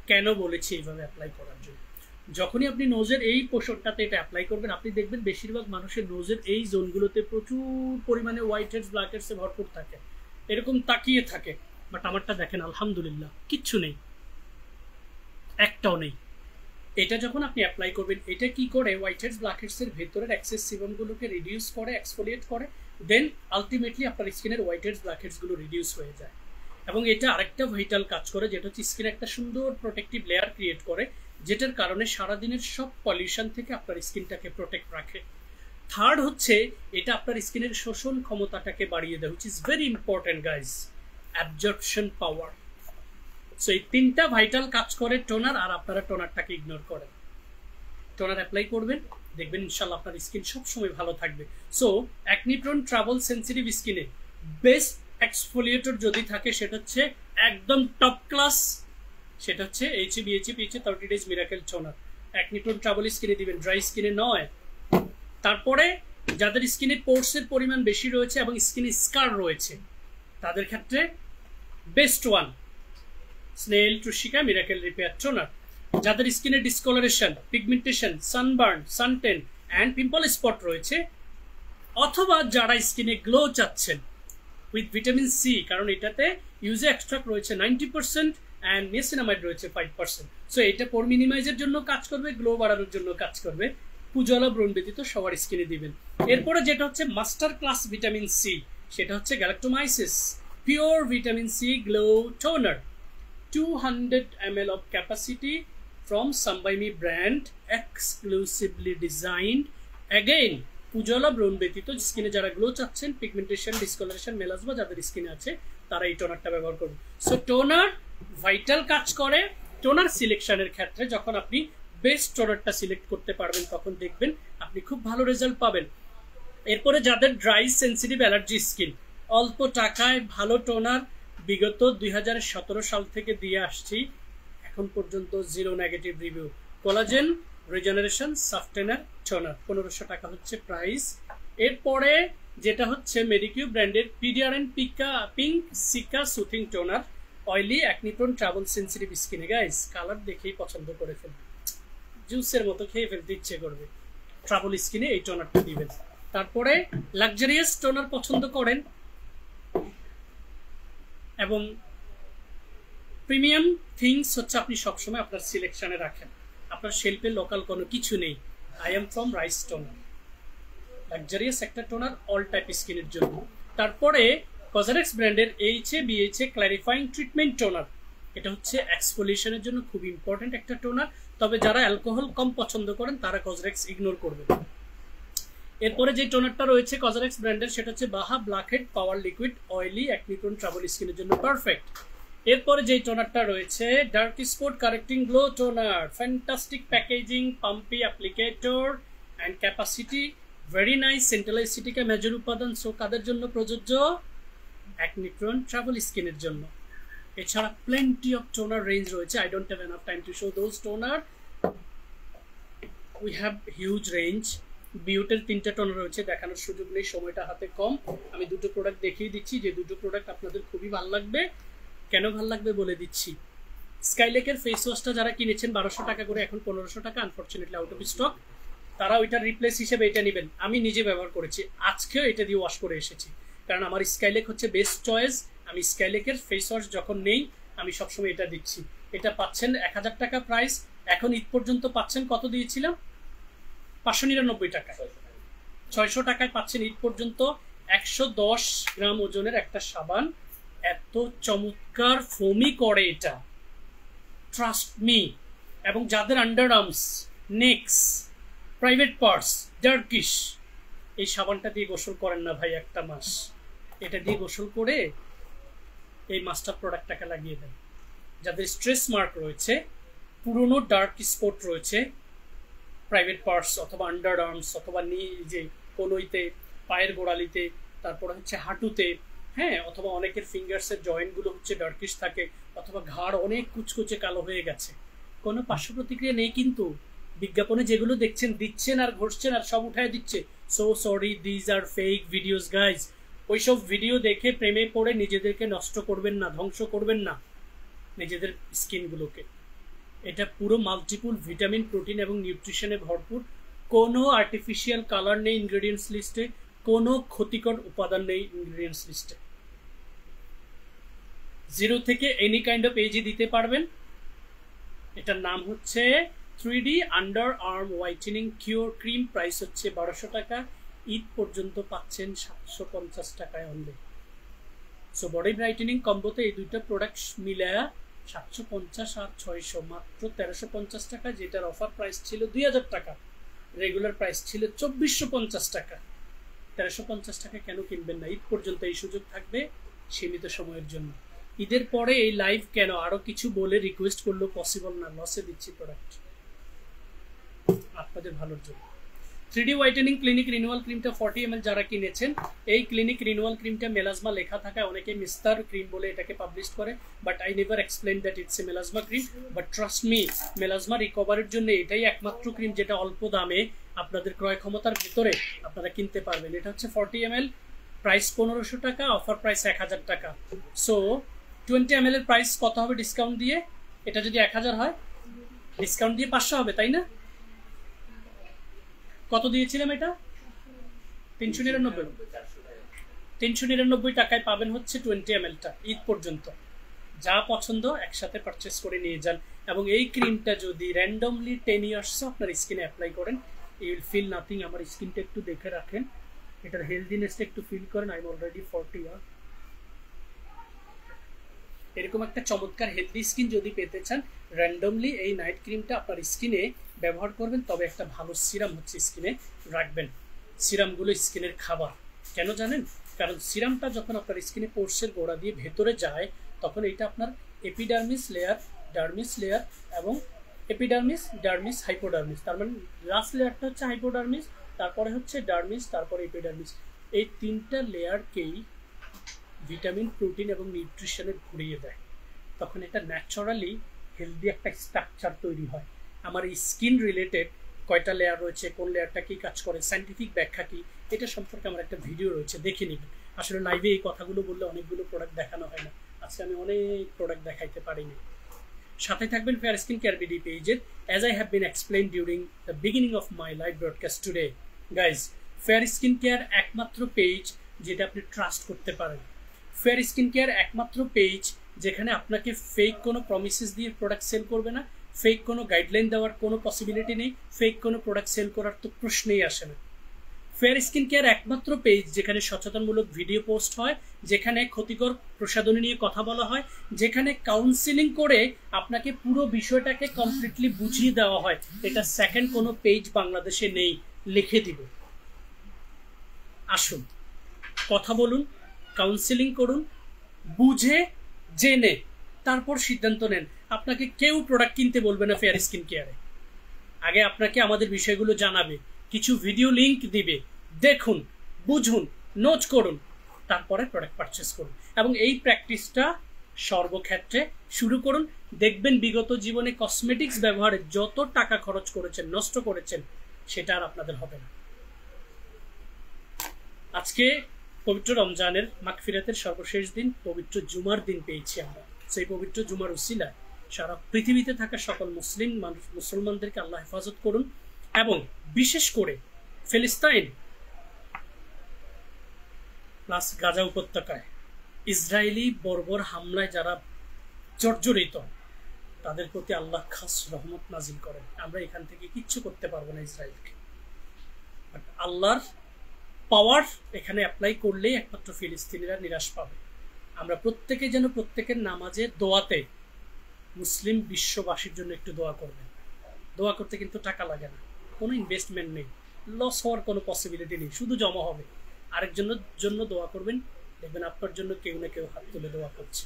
কেন বলেছি এইভাবে অ্যাপ্লাই করার জন্য? যখনই আপনি নোজের এই পোর্শনটাতে এটা অ্যাপ্লাই করবেন, আপনি দেখবেন বেশিরভাগ মানুষের নোজের এই জোনগুলোতে প্রচুর পরিমাণে হোয়াইট হেডস, ব্ল্যাক হেডসে ভরপুর থাকে, এরকম তাকিয়ে থাকে। বাট আমারটা দেখেন আলহামদুলিল্লাহ কিচ্ছু নেই, একটাও নেই। এটা যখন আপনি অ্যাপ্লাই করবেন, এটা কি করে হোয়াইট হেডস, ব্ল্যাক হেডসের ভেতরের এক্সেস সিবামগুলোকে রিডিউস করে, এক্সফোলিয়েট করে, দেন আলটিমেটলি আপনার স্কিনের হোয়াইট হেডস, ব্ল্যাক হেডসগুলো রিডিউস হয়ে যায়। এবং এটা আরেকটা ভাইটাল কাজ করে, যেটা হচ্ছে স্কিনে একটা সুন্দর প্রোটেক্টিভ লেয়ার ক্রিয়েট করে, যেটার কারণে সারাদিনের সব পলিউশন থেকে আপনার স্কিনটাকে প্রোটেক্ট রাখে। থার্ড হচ্ছে এটা আপনার স্কিনের শোষণ ক্ষমতাটাকে বাড়িয়ে দেয়, which is very important guys, absorption power. So এই 3টা ভাইটাল কাজ করে টোনার, আর আপনারা টোনারটাকে ইগনোর করেন। টোনার অ্যাপ্লাই করবেন, দেখবেন ইনশাল্লাহ আপনার স্কিন সবসময় ভালো থাকবে। সো অ্যাকনি-প্রোন, ট্রাবল সেন্সিটিভ স্কিনে বেস্ট এক্সফোলিয়েটর যদি থাকে সেটা হচ্ছে একদম টপ ক্লাস, সেটা হচ্ছে HA/BHA/PHA 30 days miracle toner. Acne-prone, trouble স্কিনে দিবেন, ড্রাই স্কিনে নয়। তারপরে যাদের স্কিনে পোর্সের পরিমাণ বেশি রয়েছে এবং স্কিনে স্কার রয়েছে তাদের ক্ষেত্রে best one snail truecica miracle repair toner. যাদের স্কিনে discolouration, pigmentation, sunburn, suntan and pimple spot রয়েছে, অথবা যারা স্কিনে গ্লো চাচ্ছেন উইথ ভিটামিন সি, কারণ এটাতে ইউজে এক্সট্রাক্ট রয়েছে 90% অ্যান্ড নিয়াসিনামাইড রয়েছে 5%। সো এটা পোর মিনিমাইজের জন্য কাজ করবে, গ্লো বাড়ানোর জন্য কাজ করবে। পূজলা ব্রণ ব্যতীত সবার স্কিনে দিবেন। এরপরে যেটা হচ্ছে মাস্টার ক্লাস ভিটামিন সি, সেটা হচ্ছে galactomyces pure vitamin C glow toner, 200 ml of capacity from Sambaimi brand, exclusively designed again Ujjwala brown ব্যতীত স্কিনে যারা গ্লো চাচ্ছেন, পিগমেন্টেশন, ডিসকলারেশন, মেলাজমা যাদের স্কিনে আছে তারা এই টোনারটা ব্যবহার করুন। সো টোনার ভাইটাল কাজ করে। টোনার সিলেকশনের ক্ষেত্রে যখন আপনি বেস্ট টোনারটা সিলেক্ট করতে পারবেন তখন দেখবেন আপনি খুব ভালো রেজাল্ট পাবেন। এরপরে যাদের ড্রাই সেন্সিটিভ অ্যালার্জি স্কিন, অল্প টাকায় ভালো টোনার বিগত 2017 সাল থেকে দিয়ে আসছি, এখন পর্যন্ত 0 negative review. Collagen regeneration softener toner 1500 টাকা হচ্ছে প্রাইস। এরপরে যেটা হচ্ছে মেডিকিউ ব্র্যান্ডের PDRN pink cica soothing toner, oily acne prone trouble sensitive স্কিনে গাইস কালার দেখেই পছন্দ করে ফেলবে, জুসের মতো খেয়ে ফেলতে ইচ্ছে করবে, ট্রাভেল স্কিনে এই টোনারটা দিবেন। তারপরে লাক্সারিয়াস টোনার পছন্দ করেন এবং প্রিমিয়াম থিংস হচ্ছে আপনি সবসময় আপনার সিলেকশনে রাখেন, আপনার শেলফে লোকাল কোনো কিছু নেই। I am from rice toner, luxurious একটা টোনার অল টাইপ স্কিনের জন্য। তারপরে কজরেক্স ব্র্যান্ডের BHA ক্ল্যারিফাইং ট্রিটমেন্ট টোনার, এটা হচ্ছে এক্সফোলিয়েশনের জন্য খুব ইম্পর্টেন্ট একটা টোনার, তবে যারা অ্যালকোহল কম পছন্দ করেন তারা কজরেক্স ইগনোর করবেন। এরপরে যে টোনারটা রয়েছে কজরেক্স ব্র্যান্ডের সেটা হচ্ছে BHA blackhead power liquid, oily acne prone trouble স্কিনের জন্য পারফেক্ট। এরপরে যে টোনারটা রয়েছে dark spot correcting glow toner, fantastic packaging, pumpy applicator and capacity, very nice সেন্ট্রালাইসিটিকা মেজর উপাদান। সো কাদের জন্য প্রযোজ্য? অ্যাকনি প্রোন ট্রাভেল স্কিনের জন্য। এছাড়া প্লেন্টি অফ টোনার রেঞ্জ রয়েছে, I don't have enough time to show those toner, we have huge range. বিউটের 3টা টোনার রয়েছে, দেখানোর সুযোগ নেই, সময়টা হাতে কম। আমি দুটো প্রোডাক্ট দেখিয়ে দিচ্ছি, যে দুটো প্রোডাক্ট আপনাদের খুবই ভালো লাগবে। কেন ভালো লাগবে বলে দিচ্ছি। স্কাইলেকের ফেস ওয়াশটা যারা কিনেছেন 1200 টাকা করে, এখন 1500 টাকা, আনফর্চুনেটলি আউট অফ স্টক, তারা ওইটার রিপ্লেস হিসেবে এটা নেবেন। আমি নিজে ব্যবহার করেছি, আজকেও এটা দিয়ে ওয়াশ করে এসেছি, কারণ আমার স্কাইলেক হচ্ছে বেস্ট চয়েস। আমি স্কাইলেকের ফেস ওয়াশ যখন নেই আমি সবসময় এটা দিচ্ছি। এটা পাচ্ছেন 1000 টাকা প্রাইস, এখন ঈদ পর্যন্ত পাচ্ছেন কত দিয়েছিলাম? 599 টাকা, 600 টাকায় পাচ্ছেন ঈদ পর্যন্ত। 110 গ্রাম ওজনের একটা সাবান, এত চমৎকার ফোমি করে এটা, ট্রাস্ট মি। এবং যাদের under arms, next, private parts darkish, এই সাবানটা দিয়ে গোসল করেন না ভাই একটা মাস, এটা দিয়ে গোসল করে এই মাস্টার প্রোডাক্টটাকে লাগিয়ে দেন। যাদের স্ট্রেস মার্ক রয়েছে, পুরনো ডার্ক স্পট রয়েছে প্রাইভেট পার্টস অথবা আন্ডার আর্মস অথবা যে কনুইতে, পায়ের গোড়ালিতে, তারপর হচ্ছে হাঁটুতে, হ্যাঁ, অথবা অনেকের ফিঙ্গার্সের জয়েন্টগুলো হচ্ছে ডার্কিশ থাকে, অথবা ঘাড় অনেক কুচকুচে কালো হয়ে গেছে, কোনো পার্শ্ব প্রতিক্রিয়া নেই কিন্তু বিজ্ঞাপনে যেগুলো দেখছেন, দিচ্ছেন আর ঘষছেন আর সব উঠায় দিচ্ছে। So sorry, these are fake videos guys. ওইসব ভিডিও দেখে প্রেমে পড়ে নিজেদেরকে নষ্ট করবেন না, ধ্বংস করবেন না নিজেদের স্কিনগুলোকে। এটা পুরো মাল্টিপল ভিটামিন, প্রোটিন এবং নিউট্রিশনে ভরপুর, কোনো আর্টিফিশিয়াল কালার নেই ইনগ্রেডিয়েন্টস লিস্টে, কোনো ক্ষতিকর উপাদান নেই ইনগ্রেডিয়েন্টস লিস্টে। 0 থেকে এনি কাইন্ড অফ এজে দিতে পারবেন। এটার নাম হচ্ছে 3D under arm whitening cure cream, price হচ্ছে 1200 টাকা, ঈদ পর্যন্ত পাচ্ছেন 750 টাকায় অনলি। সো বডি ব্রাইটেনিং কম্বোতে এই দুইটা প্রোডাক্ট মিলায়া 750 আর 600 মাত্র 1350 টাকা, যেটার অফার প্রাইস ছিল 2000 টাকা, রেগুলার প্রাইস ছিল 2450 টাকা। 1350 টাকা কেন কিনবেন না? ঈদ পর্যন্ত এই সুযোগ থাকবে, সীমিত সময়ের জন্য। ঈদের পরে এই লাইভ কেন, আরো কিছু বলে রিকোয়েস্ট করলেও পসিবল না, লসে দিচ্ছি প্রোডাক্ট আপনাদের ভালোর জন্য। 3D হোয়াইটেনিং ক্লিনিক রিনিউয়াল ক্রিমটা 40 ml যারা কিনেছেন, এই ক্লিনিক রিনিউয়াল ক্রিমটা মেলাজমা লেখা থাকায় অনেকে মিস্টার ক্রিম বলে এটাকে পাবলিশ করে, but I never explain that it's a melasma cream. But trust me, melasma রিকভারের জন্য এটাই একমাত্র ক্রিম যেটা অল্প দামে আপনাদের ক্রয় ক্ষমতার ভিতরে আপনারা কিনতে পারবেন। এটা হচ্ছে 40 ml, প্রাইস 1500 টাকা, অফার প্রাইস 1000 টাকা। সো 20 ml এর প্রাইস কত হবে ডিসকাউন্ট দিয়ে? এটা যদি 1000 হয়, ডিসকাউন্ট দিয়ে 500 হবে, তাই না? কত দিয়েছিলাম এটা? 399 টাকায় পাবেন হচ্ছে 20 mlটা ঈদ পর্যন্ত। যা পছন্দ একসাথে পারচেস করে নিয়ে যান। এবং এই ক্রিমটা যদি র্যান্ডমলি 10 ইয়ার্স আপনার স্কিনে অ্যাপ্লাই করেন, ইউ উইল ফিল নাথিং। আমার স্কিনটা একটু দেখে রাখেন, এটার হেলদিনেসটা একটু ফিল করেন। আই এম অলরেডি 40 ইয়ার। এরকম একটা চমৎকার হেলদি স্কিন যদি পেতে চান, র্যান্ডমলি এই নাইট ক্রিমটা আপনার স্কিনে ব্যবহার করবেন, তবে একটা ভালো সিরাম হচ্ছে স্কিনে রাখবেন। সিরামগুলো স্কিনের খাবার। কেন জানেন? কারণ সিরামটা যখন আপনার স্কিনে পোর্সের গোড়া দিয়ে ভেতরে যায় তখন এটা আপনার এপিডার্মিস লেয়ার, ডার্মিস লেয়ার এবং এপিডার্মিস, ডার্মিস, হাইপোডার্মিস, তার মানে লাস্ট লেয়ারটা হচ্ছে হাইপোডার্মিস, তারপরে হচ্ছে ডার্মিস, তারপরে এপিডার্মিস। এই তিনটা লেয়ারকেই ভিটামিন, প্রোটিন এবং নিউট্রিশনে ঘুরিয়ে দেয়। তখন এটা ন্যাচারালি হেলদি একটা স্ট্রাকচার তৈরি হয়। আমার এই স্কিন রিলেটেড কয়টা লেয়ার রয়েছে, কোন লেয়ারটা কি কাজ করে, সাইন্টিফিক ব্যাখ্যা কি, এটা সম্পর্কে আমার একটা ভিডিও রয়েছে, দেখে নিবেন। আসলে লাইভে এই কথাগুলো বললে অনেকগুলো প্রোডাক্ট দেখানো হয় না, আজকে আমি অনেক প্রোডাক্ট দেখাইতে পারিনি। সাথে থাকবেন ফেয়ার স্কিন কেয়ার বিডি পেজের, as I have been explain during the beginning of my live broadcast today. Guys, fair skin care একমাত্র পেজ যেটা আপনি ট্রাস্ট করতে পারেন। ফেয়ার স্কিন কেয়ার একমাত্র পেজ যেখানে আপনাকে ফেক কোনো প্রমিসেস দিয়ে প্রোডাক্ট সেল করবে না, ফেক কোনো গাইডলাইন দেওয়ার কোনো পসিবিলিটি নেই, ফেক কোনো প্রোডাক্ট সেল করার তো প্রশ্নই আসে না। ফেয়ার স্কিন কেয়ার একমাত্র পেজ যেখানে সচেতনমূলক ভিডিও পোস্ট হয়, যেখানে ক্ষতিকর প্রসাধনী নিয়ে কথা বলা হয়, যেখানে কাউন্সিলিং করে আপনাকে পুরো বিষয়টাকে কমপ্লিটলি বুঝিয়ে দেওয়া হয়। এটা সেকেন্ড কোনো পেজ বাংলাদেশে নেই, লিখে দিব। আসুন, কথা বলুন, কাউন্সিলিং করুন, বুঝে জেনে তারপর সিদ্ধান্ত নেন। আপনাকে কেউ প্রোডাক্ট কিনতে বলবে না ফেয়ার স্কিন কেয়ারে। আগে আপনাকে আমাদের বিষয়গুলো জানাবে, কিছু ভিডিও লিংক দিবে, দেখুন, বুঝুন, নোট করুন, তারপরে প্রোডাক্ট পারচেস করুন। এবং এই প্র্যাকটিসটা সর্বক্ষেত্রে শুরু করুন। দেখবেন বিগত জীবনে কসমেটিক্স ব্যবহারে যত টাকা খরচ করেছেন, নষ্ট করেছেন, সেটা আর আপনাদের হবে না। আজকে পবিত্র রমজানের মাগফিরাতের সর্বশেষ দিন, পবিত্র জুমার দিন পেয়েছি আমরা। সেই পবিত্র জুমার উসিলায় সারা পৃথিবীতে থাকা সকল মুসলমানদেরকে আল্লাহ হেফাজত করুন। এবং বিশেষ করে ফিলিস্তিন প্লাস গাজা উপত্যকায় ইসরায়েলি বর্বর হামলায় যারা জর্জরিত, তাদের প্রতি আল্লাহ খাস রহমত নাজিল করেন। আমরা এখান থেকে কিচ্ছু করতে পারবো না ইসরায়েলকে, বাট আল্লাহর পাওয়ার এখানে অ্যাপ্লাই করলেই একমাত্র ফিলিস্তিনিরা নিরাশ পাবে। আমরা প্রত্যেকে যেন প্রত্যেকের নামাজে দোয়াতে মুসলিম বিশ্ববাসীর জন্য একটু দোয়া করবেন। দোয়া করতে কিন্তু টাকা লাগে না, কোনো ইনভেস্টমেন্ট নেই, লস হওয়ার কোনো পসিবিলিটি নেই, শুধু জমা হবে। আরেকজনের জন্য দোয়া করবেন, দেখবেন আপনার জন্য কেউ না কেউ হাত তুলে দোয়া করছে।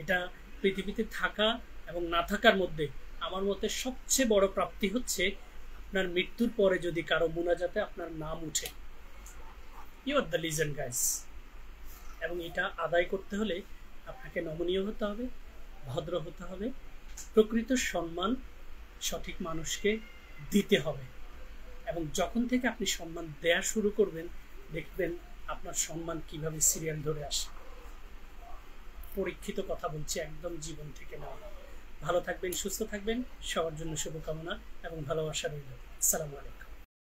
এটা পৃথিবীতে থাকা এবং না থাকার মধ্যে আমার মতে সবচেয়ে বড় প্রাপ্তি হচ্ছে আপনার মৃত্যুর পরে যদি কারো মুনাজাতে আপনার নাম উঠে, you are the legend guys. এবং এটা আদায় করতে হলে আপনাকে নমনীয় হতে হবে, ভদ্র হতে হবে, প্রকৃত সম্মান সঠিক মানুষকে দিতে হবে। এবং যখন থেকে আপনি সম্মান দেয়া শুরু করবেন, দেখবেন আপনার সম্মান কিভাবে সিরিয়াল ধরে আসে। পরীক্ষিত কথা বলছি, একদম জীবন থেকে নেওয়া। ভালো থাকবেন, সুস্থ থাকবেন, সবার জন্য শুভকামনা এবং ভালোবাসা রইল। আসসালামু আলাইকুম।